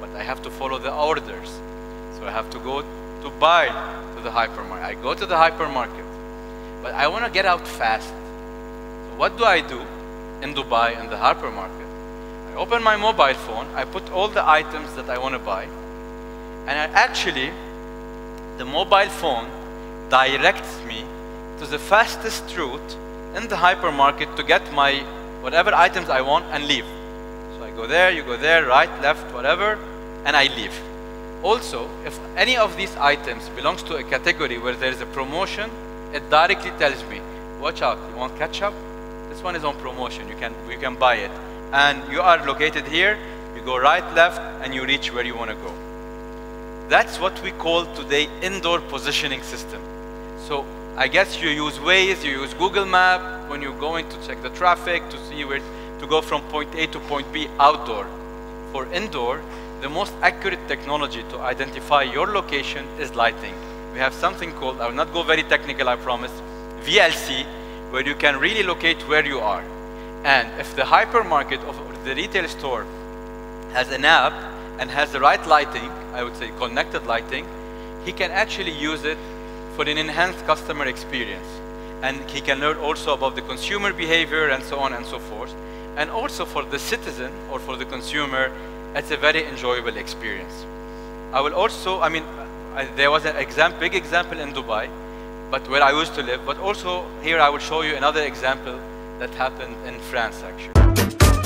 but I have to follow the orders. So I have to go to buy to the hypermarket. I go to the hypermarket, but I want to get out fast. So what do I do in Dubai in the hypermarket? I open my mobile phone, I put all the items that I want to buy, and the mobile phone directs me to the fastest route in the hypermarket to get my whatever items I want and leave. So I go there, you go there, right, left, whatever, and I leave. Also, if any of these items belongs to a category where there is a promotion, it directly tells me, watch out, you want ketchup? This one is on promotion, you can buy it. And you are located here, you go right, left, and you reach where you want to go. That's what we call today indoor positioning system. So I guess you use Waze, you use Google Map when you're going to check the traffic to see where to go from point A to point B outdoor. For indoor, the most accurate technology to identify your location is lighting. We have something called, I will not go very technical, I promise, VLC, where you can really locate where you are. And if the hypermarket or the retail store has an app and has the right lighting, I would say connected lighting, he can actually use it for an enhanced customer experience. And he can learn also about the consumer behavior and so on and so forth. And also for the citizen or for the consumer, it's a very enjoyable experience. I will also, there was a big example in Dubai, but where I used to live, but also here I will show you another example that happened in France actually.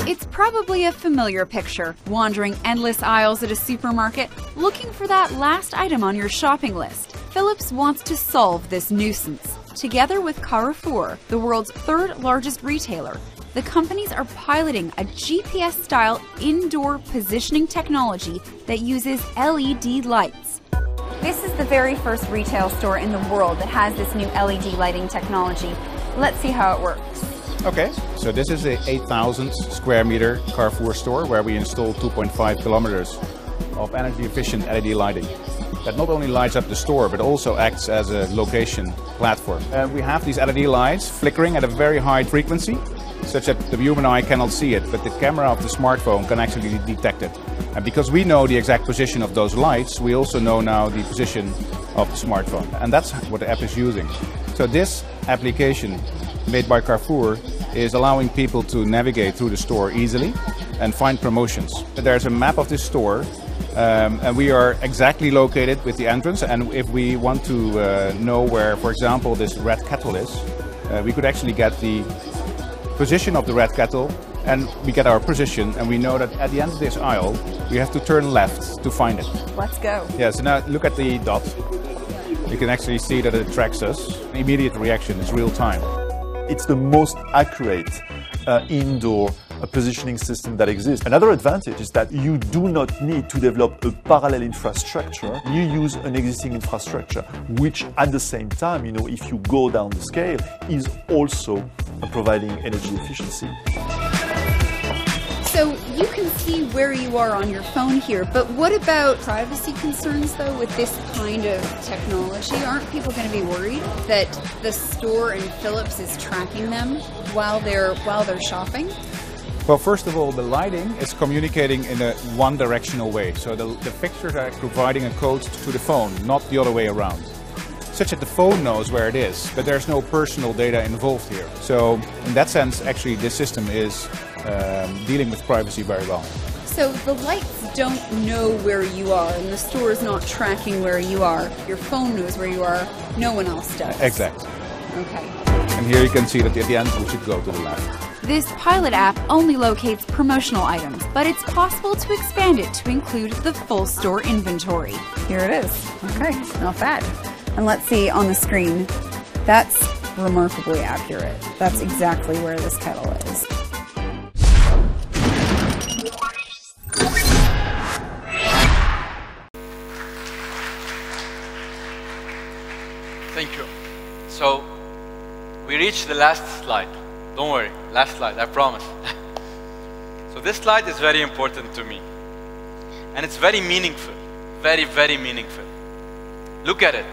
It's probably a familiar picture, wandering endless aisles at a supermarket, looking for that last item on your shopping list. Philips wants to solve this nuisance. Together with Carrefour, the world's third largest retailer, the companies are piloting a GPS-style indoor positioning technology that uses LED lights. This is the very first retail store in the world that has this new LED lighting technology. Let's see how it works. Okay, so this is a 8,000 square meter Carrefour store where we install 2.5 kilometers of energy efficient LED lighting that not only lights up the store but also acts as a location platform. We have these LED lights flickering at a very high frequency such that the human eye cannot see it, but the camera of the smartphone can actually detect it. And because we know the exact position of those lights, we also know now the position of the smartphone. And that's what the app is using. So this application made by Carrefour is allowing people to navigate through the store easily and find promotions. There's a map of this store and we are exactly located with the entrance, and if we want to know where, for example, this red kettle is, we could actually get the position of the red kettle and we get our position, and we know that at the end of this aisle we have to turn left to find it. Let's go. Yeah, so now look at the dot. You can actually see that it tracks us. Immediate reaction is real time. It's the most accurate indoor positioning system that exists. Another advantage is that you do not need to develop a parallel infrastructure. You use an existing infrastructure, which at the same time, if you go down the scale, is also providing energy efficiency. So you can see where you are on your phone here, but what about privacy concerns though with this kind of technology? Aren't people going to be worried that the store in Philips is tracking them while they're shopping? Well, first of all, the lighting is communicating in a one-directional way. So the fixtures are providing a code to the phone, not the other way around. Such that the phone knows where it is, but there's no personal data involved here. So in that sense, actually, this system is dealing with privacy very well. So the lights don't know where you are, and the store is not tracking where you are. Your phone knows where you are, no one else does. Exactly. Okay. And here you can see that at the end we should go to the left. This pilot app only locates promotional items, but it's possible to expand it to include the full store inventory. Here it is. Okay, not bad. And let's see on the screen. That's remarkably accurate. That's exactly where this kettle is. Thank you. So, we reached the last slide. Don't worry, last slide, I promise. So this slide is very important to me. And it's very meaningful. Very, very meaningful. Look at it.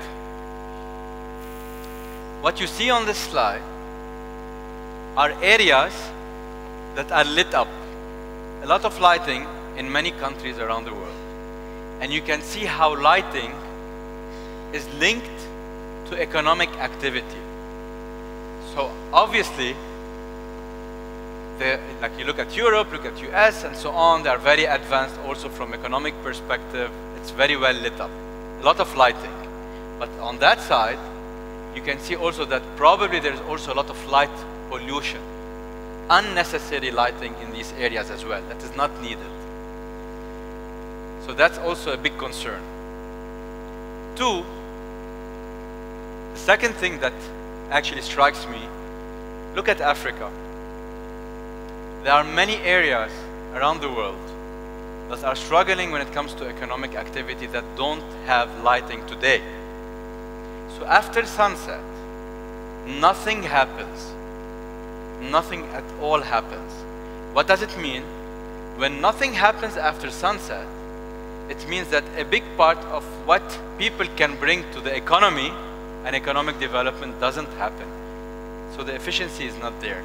What you see on this slide are areas that are lit up. A lot of lighting in many countries around the world. And you can see how lighting is linked to economic activity. So obviously, like you look at Europe, look at US and so on, they are very advanced also from economic perspective. It's very well lit up. A lot of lighting. But on that side, you can see also that probably there's also a lot of light pollution. Unnecessary lighting in these areas as well. That is not needed. So that's also a big concern. Two, the second thing that actually strikes me, look at Africa. There are many areas around the world that are struggling when it comes to economic activity that don't have lighting today. So after sunset, nothing happens. Nothing at all happens. What does it mean? When nothing happens after sunset, it means that a big part of what people can bring to the economy and economic development doesn't happen. So the efficiency is not there.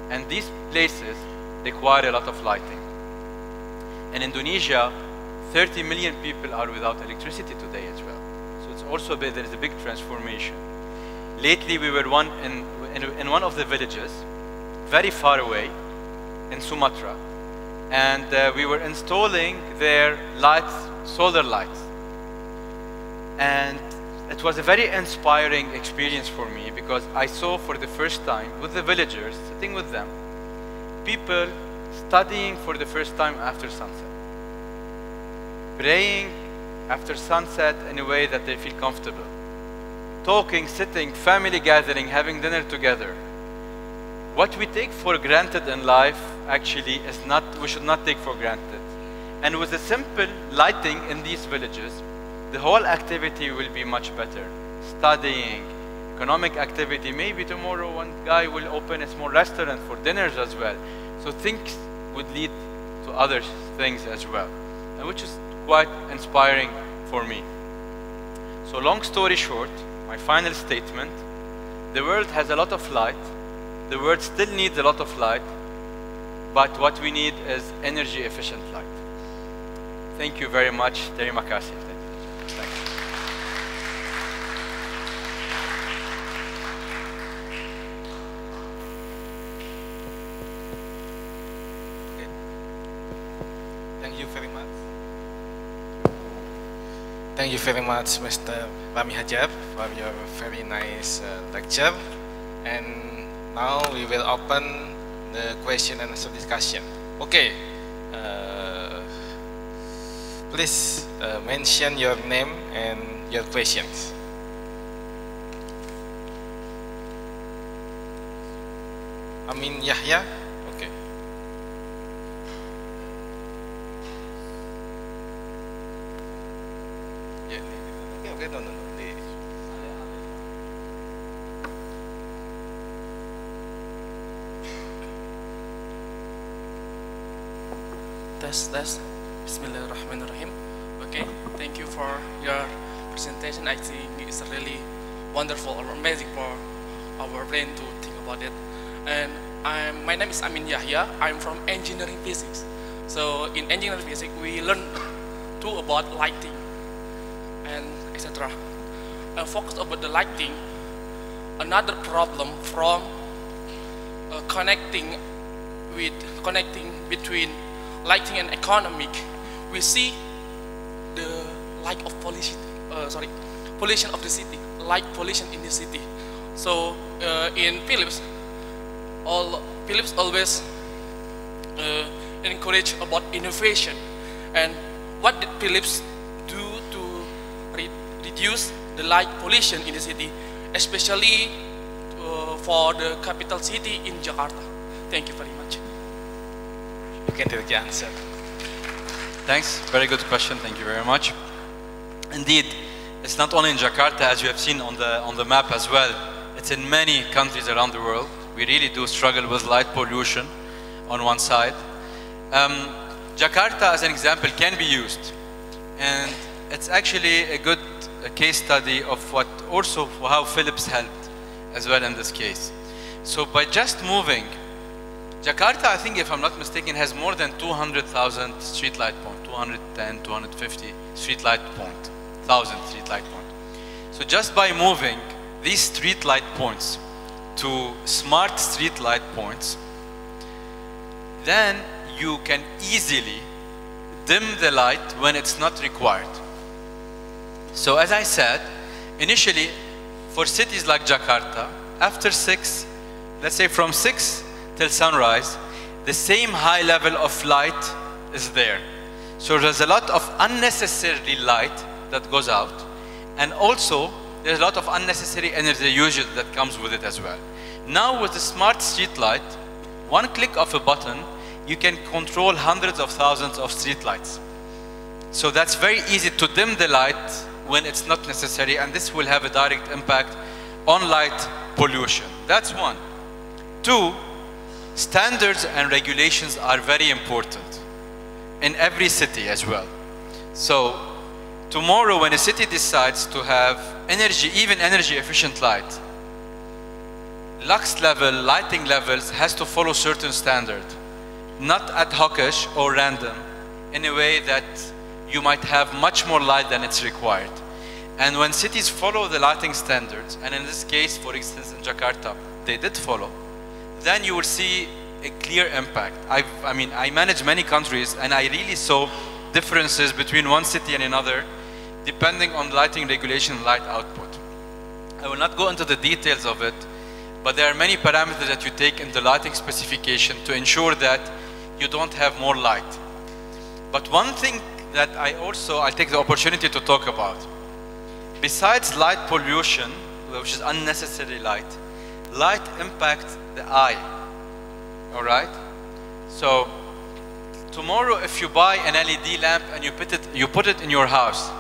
And these places require a lot of lighting. In Indonesia, 30 million people are without electricity today as well. So it's also there is a big transformation. Lately we were in one of the villages, very far away, in Sumatra. And we were installing their lights, solar lights. And it was a very inspiring experience for me because I saw for the first time with the villagers, sitting with them, people studying for the first time after sunset. Praying after sunset in a way that they feel comfortable. Talking, sitting, family gathering, having dinner together. What we take for granted in life actually is not, we should not take for granted. And with a simple lighting in these villages, the whole activity will be much better. Studying, economic activity, maybe tomorrow one guy will open a small restaurant for dinners as well. So things would lead to other things as well, and which is quite inspiring for me. So long story short, my final statement, the world has a lot of light, the world still needs a lot of light, but what we need is energy efficient light. Thank you very much. Terima kasih. Thank you. Thank you very much. Thank you very much, Mr. Rami Hajjar, for your very nice lecture. And now we will open the question and answer discussion. Okay. Please mention your name and your questions. Amin Yahya. Okay. Okay, no. Test. Bismillahirrahmanirrahim. Okay, thank you for your presentation. I think it's really wonderful or amazing for our brain to think about it. And my name is Amin Yahya. I'm from engineering physics. So in engineering physics, we learn too about lighting and etc. And focus about the lighting. Another problem from connecting between lighting and economic, we see the lack of pollution of the city, light pollution in the city. So in Philips, Philips always encourage about innovation. And what did Philips do to reduce the light pollution in the city, especially for the capital city in Jakarta? Thank you very much. You can take the answer. Thanks, very good question, thank you very much. Indeed, it's not only in Jakarta, as you have seen on the map as well, it's in many countries around the world. We really do struggle with light pollution on one side. Jakarta, as an example, can be used. And it's actually a good case study of how Philips helped as well in this case. So by just moving, Jakarta, I think if I'm not mistaken, has more than 200,000 street light points, 210, 250 street light points, 1,000 street light points. So just by moving these street light points to smart street light points, then you can easily dim the light when it's not required. So as I said, initially for cities like Jakarta, after 6, let's say from 6 till sunrise, the same high level of light is there. So there's a lot of unnecessary light that goes out, and also there's a lot of unnecessary energy usage that comes with it as well. Now with the smart street light, one click of a button, you can control hundreds of thousands of street lights. So that's very easy to dim the light when it's not necessary, and this will have a direct impact on light pollution. That's one. Two, standards and regulations are very important in every city as well. So tomorrow when a city decides to have energy, even energy efficient light, lux level, lighting levels has to follow certain standard, not ad hocish or random, in a way that you might have much more light than it's required. And when cities follow the lighting standards, and in this case, for instance, in Jakarta, they did follow, then you will see a clear impact. I manage many countries, and I really saw differences between one city and another, depending on lighting regulation and light output. I will not go into the details of it, but there are many parameters that you take in the lighting specification to ensure that you don't have more light. But one thing that I take the opportunity to talk about, besides light pollution, which is unnecessary light impacts the eye, all right? So tomorrow if you buy an LED lamp and you put it in your house,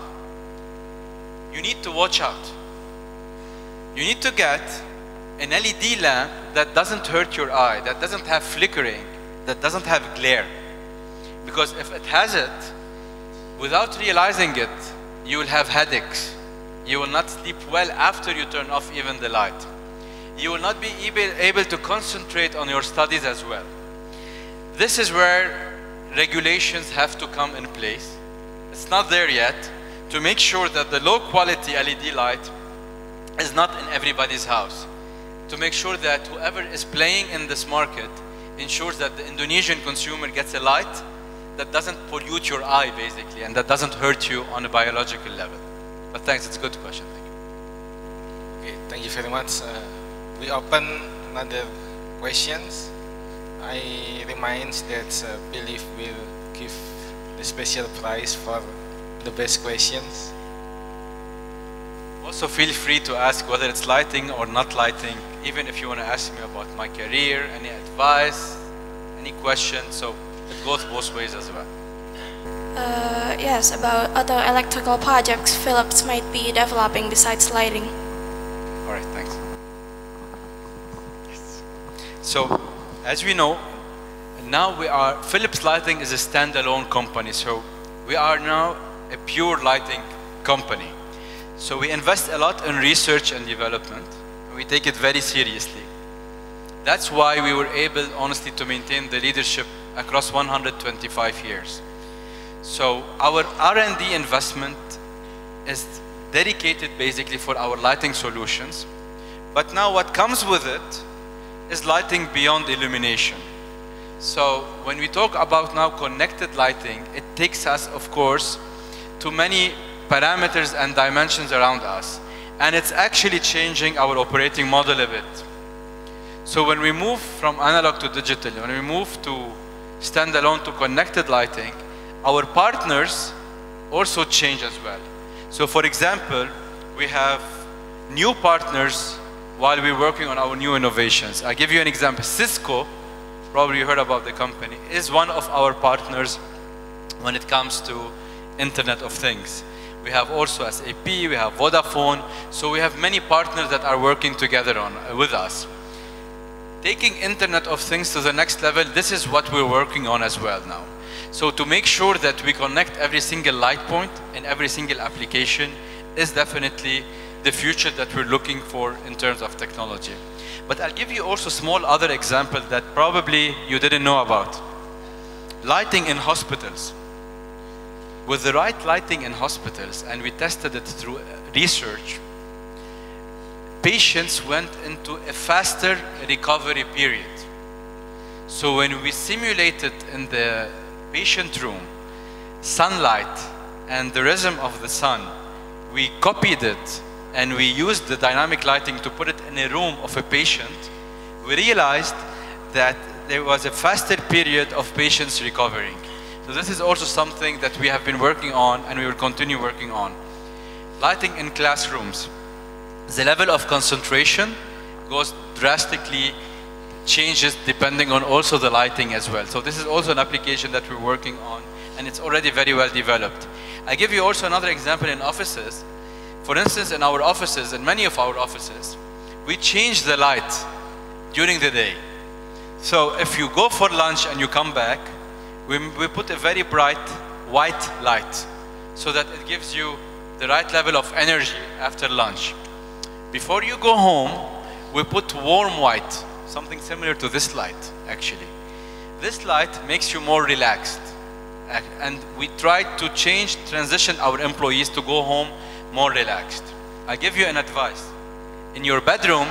you need to watch out. You need to get an LED lamp that doesn't hurt your eye, that doesn't have flickering, that doesn't have glare. Because if it has it, without realizing it, you will have headaches. You will not sleep well after you turn off even the light. You will not be able to concentrate on your studies as well. This is where regulations have to come in place. It's not there yet, to make sure that the low quality LED light is not in everybody's house. To make sure that whoever is playing in this market ensures that the Indonesian consumer gets a light that doesn't pollute your eye basically, and that doesn't hurt you on a biological level. But thanks, it's a good question. Thank you. Okay, thank you very much. We open another questions. I remind that Believe will give the special prize for the best questions. Also feel free to ask whether it's lighting or not lighting, even if you want to ask me about my career, any advice, any questions, so it goes both ways as well. Yes, about other electrical projects Philips might be developing besides lighting. All right, thanks. So, as we know, now Philips Lighting is a standalone company, so we are now a pure lighting company. So we invest a lot in research and development. We take it very seriously. That's why we were able, honestly, to maintain the leadership across 125 years. So our R&D investment is dedicated basically for our lighting solutions. But now what comes with it is lighting beyond illumination. So when we talk about now connected lighting, it takes us, of course, to many parameters and dimensions around us. And it's actually changing our operating model a bit. So when we move from analog to digital, when we move to standalone to connected lighting, our partners also change as well. So for example, we have new partners while we're working on our new innovations. I'll give you an example. Cisco, probably you heard about the company, is one of our partners when it comes to Internet of Things. We have also SAP, we have Vodafone, so we have many partners that are working together with us. Taking Internet of Things to the next level, this is what we're working on as well now. So to make sure that we connect every single light point in every single application is definitely the future that we're looking for in terms of technology. But I'll give you also small other example that probably you didn't know about. Lighting in hospitals. With the right lighting in hospitals, and we tested it through research, patients went into a faster recovery period. So when we simulated in the patient room sunlight and the rhythm of the sun, we copied it and we used the dynamic lighting to put it in a room of a patient, we realized that there was a faster period of patients recovering. So this is also something that we have been working on and we will continue working on. Lighting in classrooms. The level of concentration goes drastically, changes depending on also the lighting as well. So this is also an application that we're working on and it's already very well developed. I give you also another example in offices. For instance, in our offices, in many of our offices, we change the light during the day. So if you go for lunch and you come back, we put a very bright white light so that it gives you the right level of energy after lunch. Before you go home, we put warm white, something similar to this light actually. This light makes you more relaxed. And we try to transition our employees to go home more relaxed. I give you an advice. In your bedroom,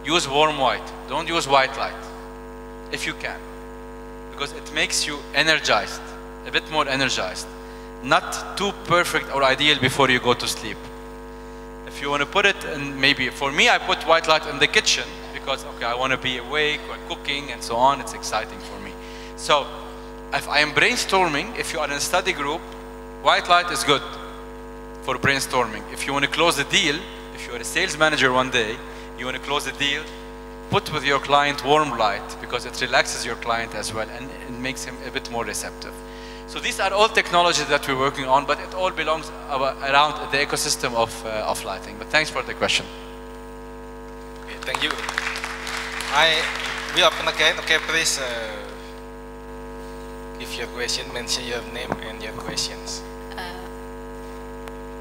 use warm white. Don't use white light, if you can. Because it makes you energized, a bit more energized. Not too perfect or ideal before you go to sleep. If you want to put it in, maybe, for me, I put white light in the kitchen because, okay, I want to be awake or cooking and so on. It's exciting for me. So, if I am brainstorming, if you are in a study group, white light is good for brainstorming. If you want to close a deal, if you are a sales manager one day, you want to close a deal, put with your client warm light because it relaxes your client as well and it makes him a bit more receptive. So these are all technologies that we're working on, but it all belongs around the ecosystem of lighting. But thanks for the question. Okay, thank you. I will open again. Okay, please give your question, mention your name and your questions.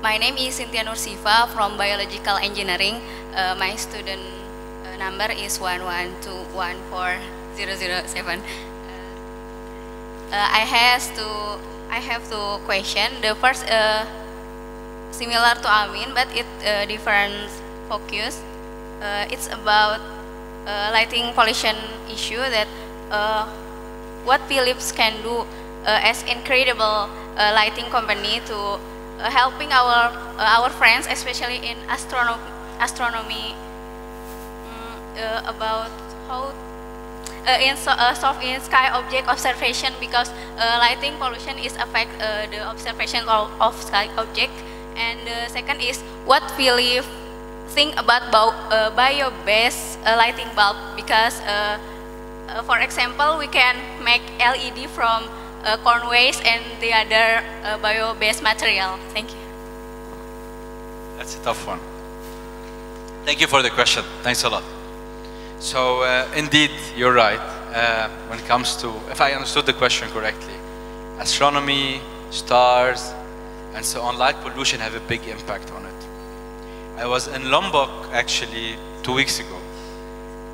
My name is Cynthia Nursifa from Biological Engineering. My student number is 1121407. I have two questions. The first, similar to Amin, but it different focus. It's about lighting pollution issue that what Philips can do as incredible lighting company to helping our friends, especially in astronomy, about how in sky object observation, because lighting pollution is affect the observation of sky object. And the second is what Philips think about bio-based lighting bulb, because for example we can make LED from corn waste and the other bio-based material. Thank you. That's a tough one. Thank you for the question. Thanks a lot. So indeed, you're right. When it comes to, if I understood the question correctly, astronomy, stars, and so on, light pollution have a big impact on it. I was in Lombok actually 2 weeks ago,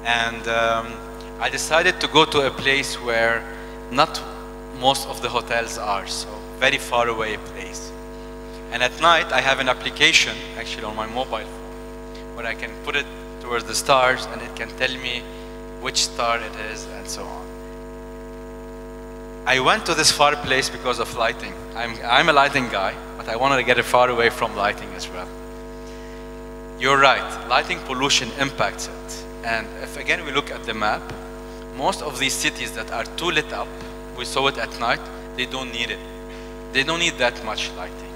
and I decided to go to a place where not most of the hotels are, so very far away place. And at night, I have an application actually on my mobile phone where I can put it towards the stars and it can tell me which star it is and so on. I went to this far place because of lighting. I'm a lighting guy, but I wanted to get it far away from lighting as well. You're right, lighting pollution impacts it. And if again we look at the map, most of these cities that are too lit up, we saw it at night, they don't need it. They don't need that much lighting.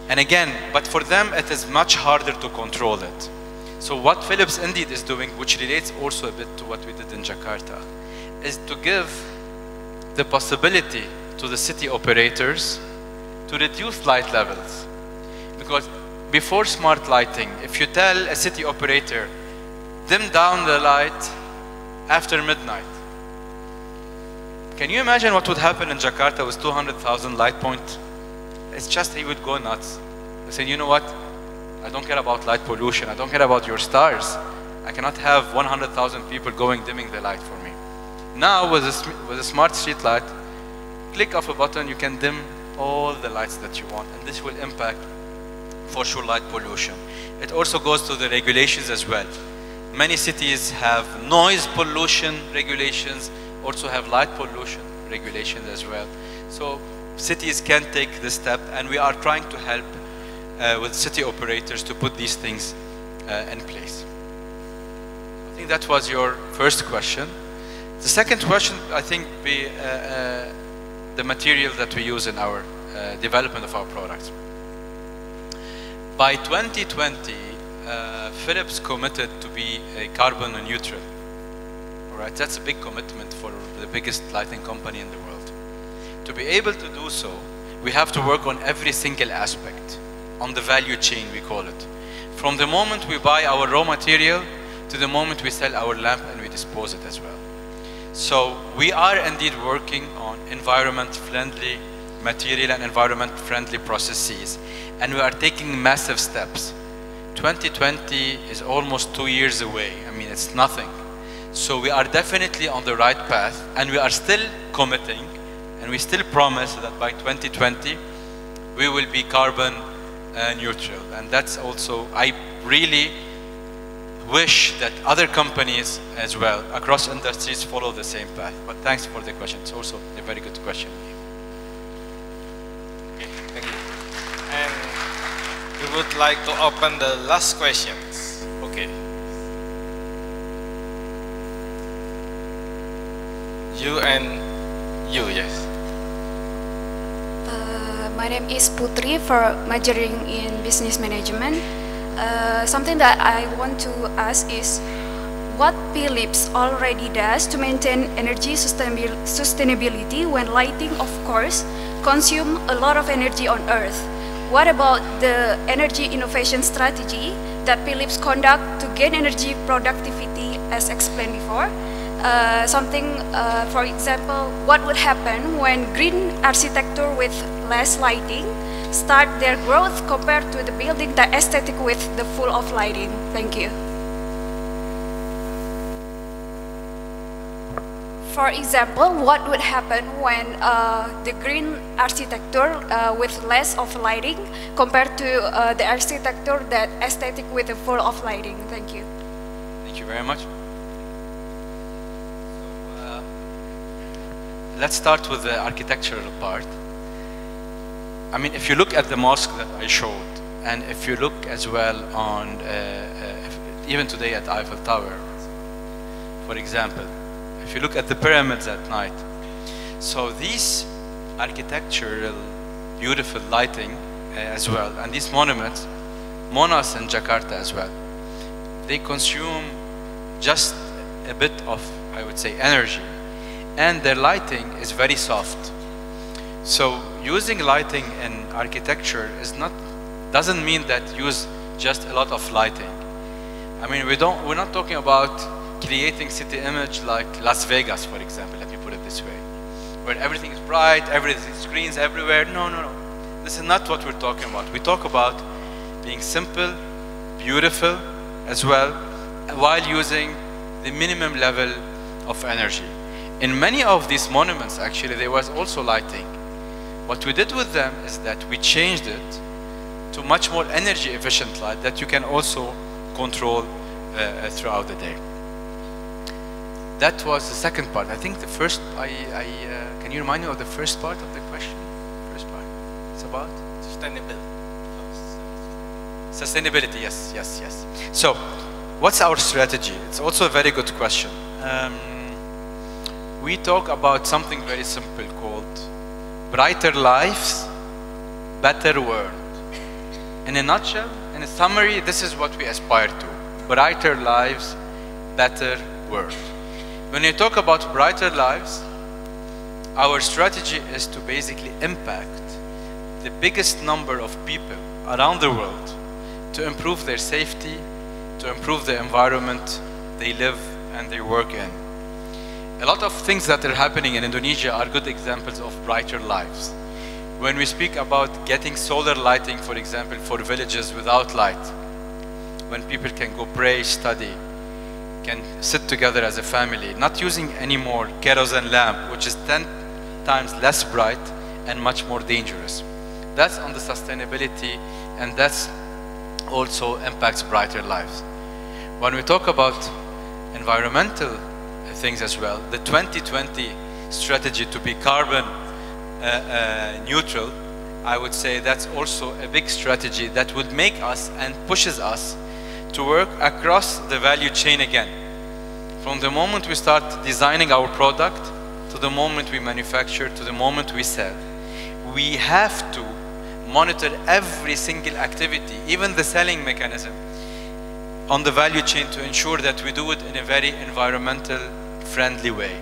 And again, but for them it is much harder to control it. So what Philips indeed is doing, which relates also a bit to what we did in Jakarta, is to give the possibility to the city operators to reduce light levels. Because before smart lighting, if you tell a city operator, dim down the light after midnight, can you imagine what would happen in Jakarta with 200,000 light points? It's just, he would go nuts. He said, you know what? I don't care about light pollution. I don't care about your stars. I cannot have 100,000 people dimming the light for me. Now with a smart street light, click of a button, you can dim all the lights that you want, and this will impact for sure light pollution. It also goes to the regulations as well. Many cities have noise pollution regulations, also have light pollution regulations as well. So cities can take this step, and we are trying to help with city operators to put these things in place. I think that was your first question. The second question, I think, be the material that we use in our development of our products. By 2020, Philips committed to be carbon neutral. All right, that's a big commitment for the biggest lighting company in the world. To be able to do so, we have to work on every single aspect, on the value chain, we call it. From the moment we buy our raw material to the moment we sell our lamp and we dispose it as well. So we are indeed working on environment-friendly material and environment-friendly processes, and we are taking massive steps. 2020 is almost 2 years away. I mean, it's nothing. So we are definitely on the right path, and we are still committing, and we still promise that by 2020 we will be carbon neutral. And that's also, I really wish that other companies as well across industries follow the same path. But thanks for the question. It's also a very good question. Okay, thank you. And we would like to open the last questions. Okay. You and you, yes. My name is Putri, for majoring in business management. Something that I want to ask is what Philips already does to maintain energy sustainability when lighting, of course, consume a lot of energy on Earth. What about the energy innovation strategy that Philips conduct to gain energy productivity as explained before? For example, what would happen when green architecture with less lighting start their growth compared to the building that aesthetic with the full of lighting? Thank you. For example, what would happen when the green architecture with less of lighting compared to the architecture that aesthetic with the full of lighting? Thank you. Thank you very much. Let's start with the architectural part. I mean, if you look at the mosque that I showed, and if you look as well on, even today at Eiffel Tower, for example, if you look at the pyramids at night, so these architectural, beautiful lighting as well, and these monuments, Monas in Jakarta as well, they consume just a bit of, I would say, energy, and their lighting is very soft. So using lighting in architecture doesn't mean that use just a lot of lighting. I mean, we're not talking about creating city image like Las Vegas, for example, let me put it this way, where everything is bright, everything screens everywhere. No. This is not what we're talking about. We talk about being simple, beautiful as well, while using the minimum level of energy. In many of these monuments, actually, there was also lighting. What we did with them is that we changed it to much more energy efficient light that you can also control throughout the day. That was the second part. I think the first, can you remind me of the first part of the question? First part, it's about? Sustainability, yes, yes, yes. So, what's our strategy? It's also a very good question. We talk about something very simple called brighter lives, better world. In a nutshell, in a summary, this is what we aspire to. Brighter lives, better world. When you talk about brighter lives, our strategy is to basically impact the biggest number of people around the world to improve their safety, to improve the environment they live and they work in. A lot of things that are happening in Indonesia are good examples of brighter lives. When we speak about getting solar lighting, for example, for villages without light, when people can go pray, study, can sit together as a family, not using any more kerosene lamp, which is 10 times less bright and much more dangerous. That's on the sustainability, and that's also impacts brighter lives. When we talk about environmental things as well, the 2020 strategy to be carbon neutral, I would say that's also a big strategy that would make us and pushes us to work across the value chain again. From the moment we start designing our product, to the moment we manufacture, to the moment we sell, we have to monitor every single activity, even the selling mechanism, on the value chain to ensure that we do it in a very environmental friendly way.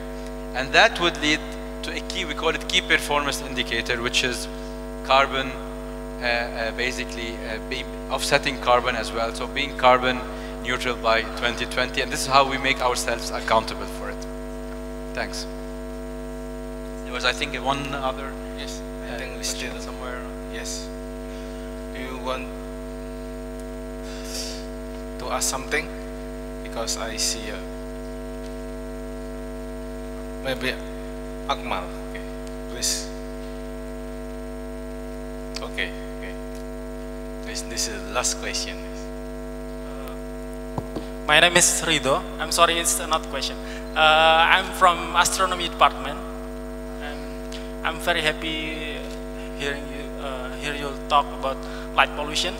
And that would lead to a key, we call it key performance indicator, which is carbon, basically offsetting carbon as well. So being carbon neutral by 2020, and this is how we make ourselves accountable for it. Thanks. There was, I think, one other. Yes, I think we still somewhere. Yes. Do you want to ask something? Because I see maybe Akmal. Okay, please. Okay, okay. This is the last question. My name is Rido. I'm sorry, it's not a question. I'm from astronomy department. I'm very happy hearing you hear you talk about light pollution.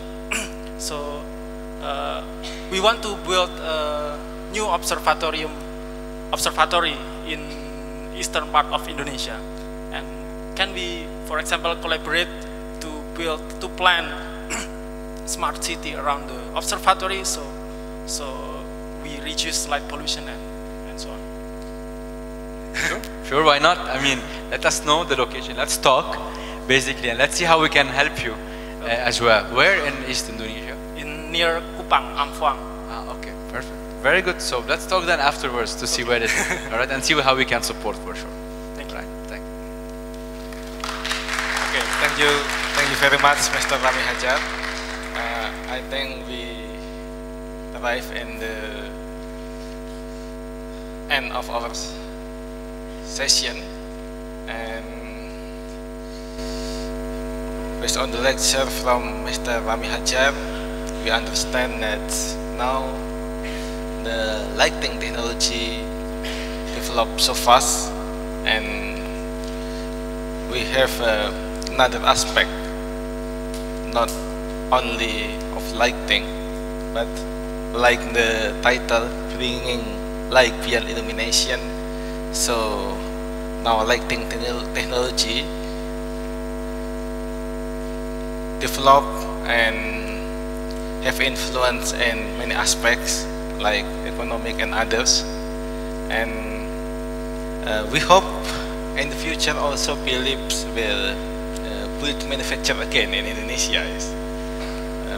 So we want to build a new observatory in eastern part of Indonesia. And can we, for example, collaborate to plan smart city around the observatory, so we reduce light pollution and so on. Sure, sure, why not? I mean, let us know the location. Let's talk, basically, and let's see how we can help you as well. Where in East Indonesia? Near Kupang, Amphoang. Ah, okay, perfect. Very good. So let's talk then afterwards to see where it is. All right, and see how we can support for sure. Thank you. Right, thank you. Okay, thank you very much, Mr. Rami Hajjar. I think we arrive in the end of our session, and based on the lecture from Mr. Rami Hajjar, we understand that now the lighting technology developed so fast, and we have another aspect, not only of lighting, but like the title, bringing light beyond illumination. So now lighting technology develop and have influence in many aspects like economic and others, and we hope in the future also Philips will build manufacture again in Indonesia,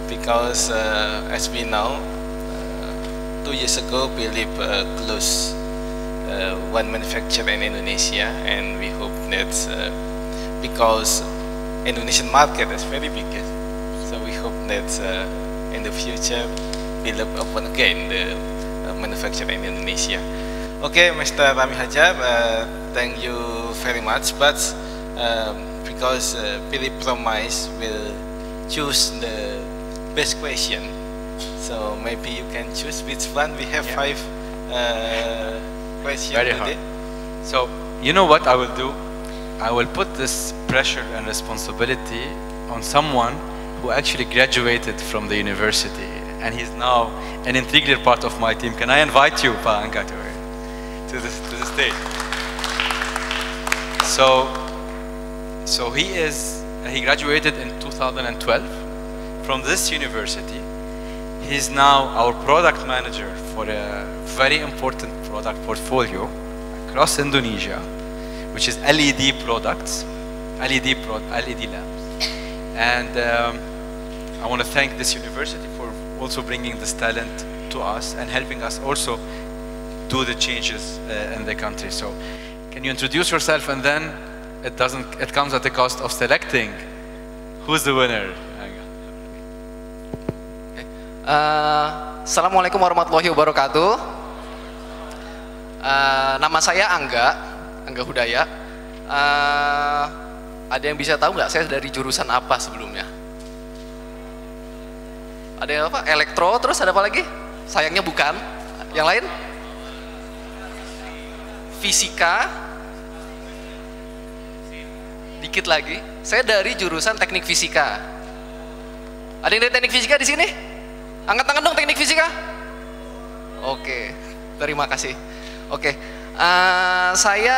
because as we know, 2 years ago Philips closed one manufacturer in Indonesia, and we hope that because Indonesian market is very big, so we hope that in the future Philips open again the manufacturer in Indonesia. Okay, Mr. Rami Hajjar, thank you very much, but because Philips promised will choose the best question, so maybe you can choose which one. We have 5 questions Very today. hard. So, you know what I will do? I will put this pressure and responsibility on someone who actually graduated from the university, and he's now an integral part of my team. Can I invite you, Pa Angga, to the stage? So he graduated in 2012 from this university. He's now our product manager for a very important product portfolio across Indonesia, which is LED products, LED lamps. And I want to thank this university for also bringing this talent to us and helping us also do the changes in the country. So can you introduce yourself, and then it comes at the cost of selecting who's the winner. Assalamualaikum warahmatullahi wabarakatuh. Nama saya Angga Hudaya. Ada yang bisa tahu nggak saya dari jurusan apa sebelumnya? Ada yang apa? Elektro, terus ada apa lagi? Sayangnya bukan. Yang lain? Fisika. Dikit lagi. Saya dari jurusan teknik fisika. Ada yang dari teknik fisika di sini? Angkat tangan dong, teknik fisika. Oke, terima kasih. Oke, saya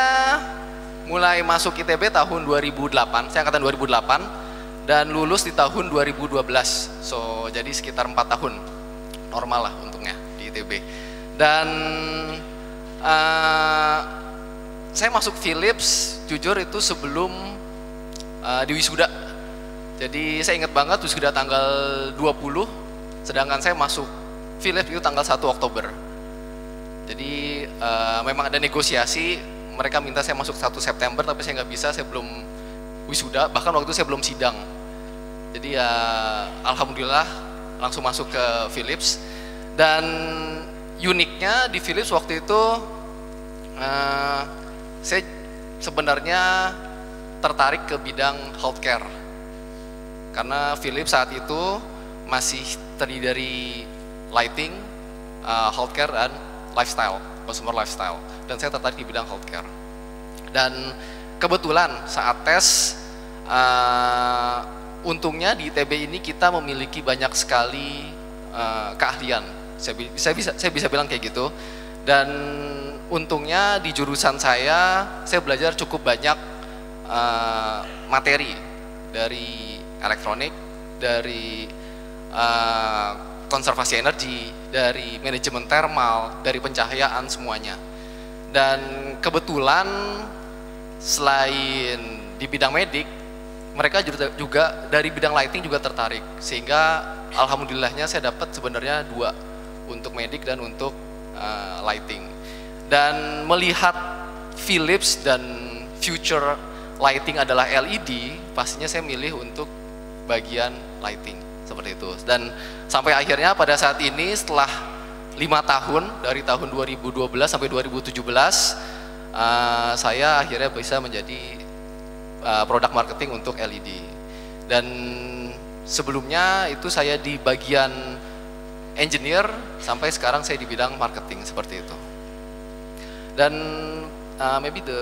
mulai masuk ITB tahun 2008. Saya angkatan 2008 dan lulus di tahun 2012. So, jadi sekitar 4 tahun. Normal lah untungnya di ITB. Dan saya masuk Philips, jujur itu sebelum di wisuda. Jadi saya ingat banget wisuda tanggal 20, sedangkan saya masuk Philips itu tanggal 1 Oktober. Jadi memang ada negosiasi, mereka minta saya masuk 1 September, tapi saya nggak bisa, saya belum wisuda, bahkan waktu itu saya belum sidang. Jadi ya alhamdulillah langsung masuk ke Philips. Dan uniknya di Philips waktu itu saya sebenarnya tertarik ke bidang healthcare, karena Philips saat itu masih terdiri dari lighting, healthcare, dan lifestyle, consumer lifestyle, dan saya tertarik di bidang healthcare. Dan kebetulan saat tes, untungnya di ITB ini kita memiliki banyak sekali keahlian, saya bisa bilang kayak gitu. Dan untungnya di jurusan saya belajar cukup banyak materi dari elektronik, dari konservasi energi, dari manajemen termal, dari pencahayaan, semuanya. Dan kebetulan selain di bidang medik, mereka juga dari bidang lighting juga tertarik, sehingga alhamdulillahnya saya dapat sebenarnya 2 untuk medik dan untuk lighting. Dan melihat Philips dan future lighting adalah LED, pastinya saya milih untuk bagian lighting, seperti itu. Dan sampai akhirnya pada saat ini setelah 5 tahun, dari tahun 2012 sampai 2017, saya akhirnya bisa menjadi produk marketing untuk LED. Dan sebelumnya itu saya di bagian engineer, sampai sekarang saya di bidang marketing, seperti itu. Dan maybe the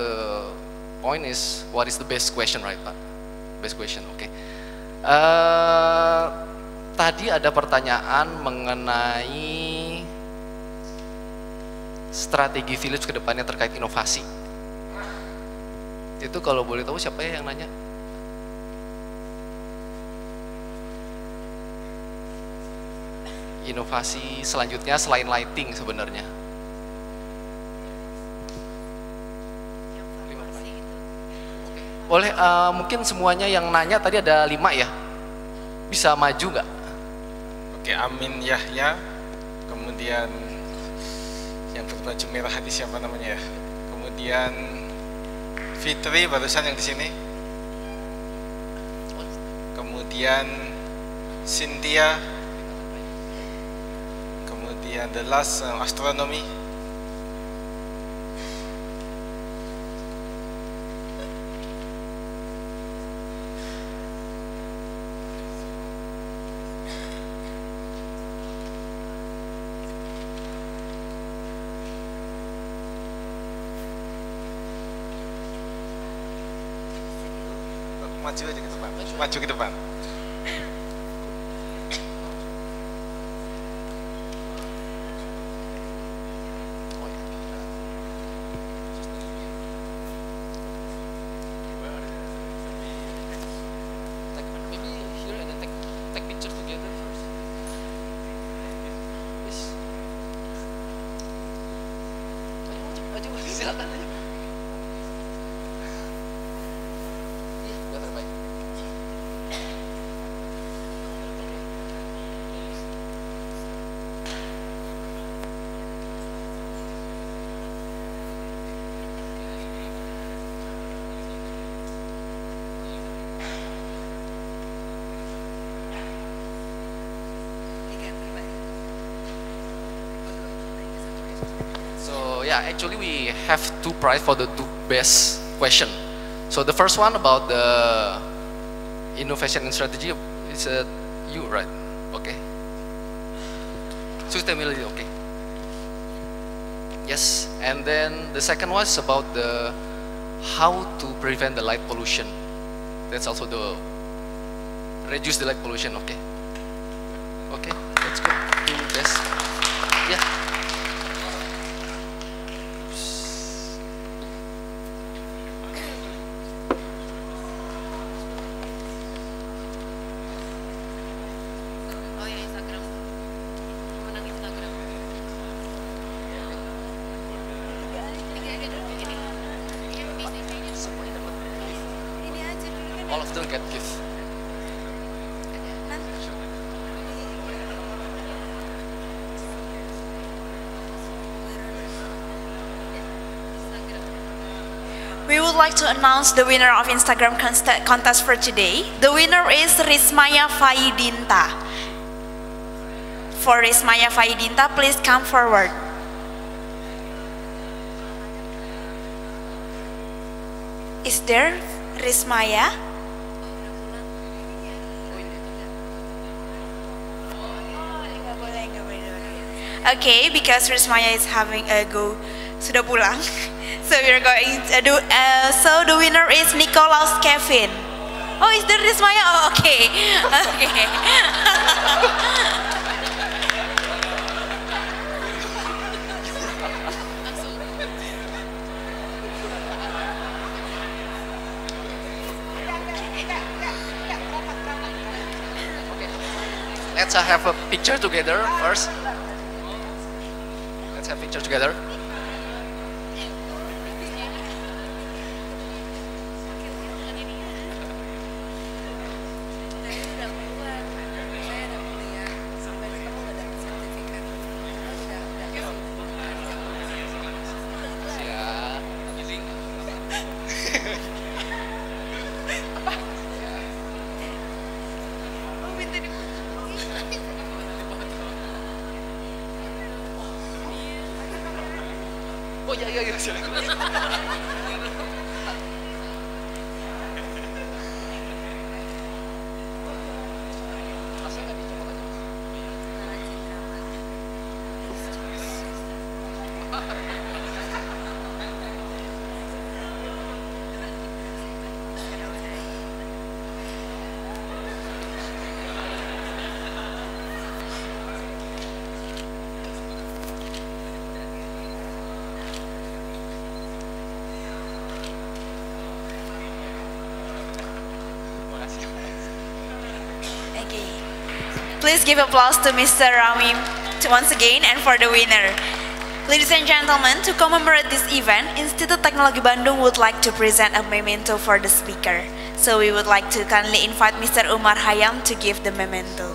point is, what is the best question, right, Pak? Best question, oke. Tadi ada pertanyaan mengenai strategi Philips ke depannya terkait inovasi. Itu kalau boleh tahu siapa ya yang nanya? Inovasi selanjutnya selain lighting sebenarnya. Boleh, mungkin semuanya yang nanya tadi ada 5 ya, bisa maju nggak? Oke, Amin Yahya, kemudian yang berbaju merah tadi siapa namanya ya? Kemudian Fitri barusan yang di sini. Kemudian Cynthia. Kemudian the last astronomy. Maju aja ke depan, maju ke depan. Silakan aja. Iya, udah terbaik. So yeah, actually we have two prize for the two best question. So the first one about the innovation and strategy is you, right? Okay. Sustainability, okay. Yes, and then the second one is about the how to prevent the light pollution. That's also the reduce the light pollution. Okay. Okay, let's go to this. Yeah. Oh ya Instagram. Menang Instagram. All of them get gift. We would like to announce the winner of Instagram contest for today. The winner is Rismaya Faidinta. For Rismaya Faidinta, please come forward. Is there Rismaya? Okay, because Rismaya is having a go, sudah pulang. So we're going to do. So the winner is Nicholas Kevin. Oh, is there Rismaya? Oh, okay, okay. Let's have a picture together first. Let's have picture together. Oh iya silakan. Okay. Please give applause to Mr. Rami once again and for the winner. Ladies and gentlemen, to commemorate this event, Institut Teknologi Bandung would like to present a memento for the speaker. So we would like to kindly invite Mr. Umar Hayam to give the memento.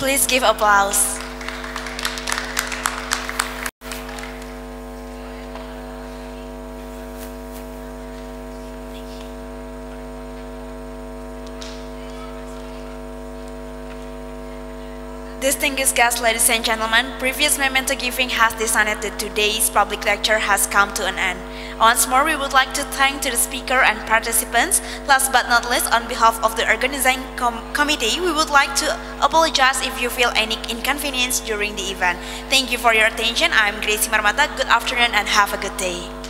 Please give applause. Distinguished guests, ladies and gentlemen, previous memento giving has decided that today's public lecture has come to an end. Once more, we would like to thank to the speaker and participants. Last but not least, on behalf of the organizing committee, we would like to apologize if you feel any inconvenience during the event. Thank you for your attention. I'm Gracie Marmata. Good afternoon and have a good day.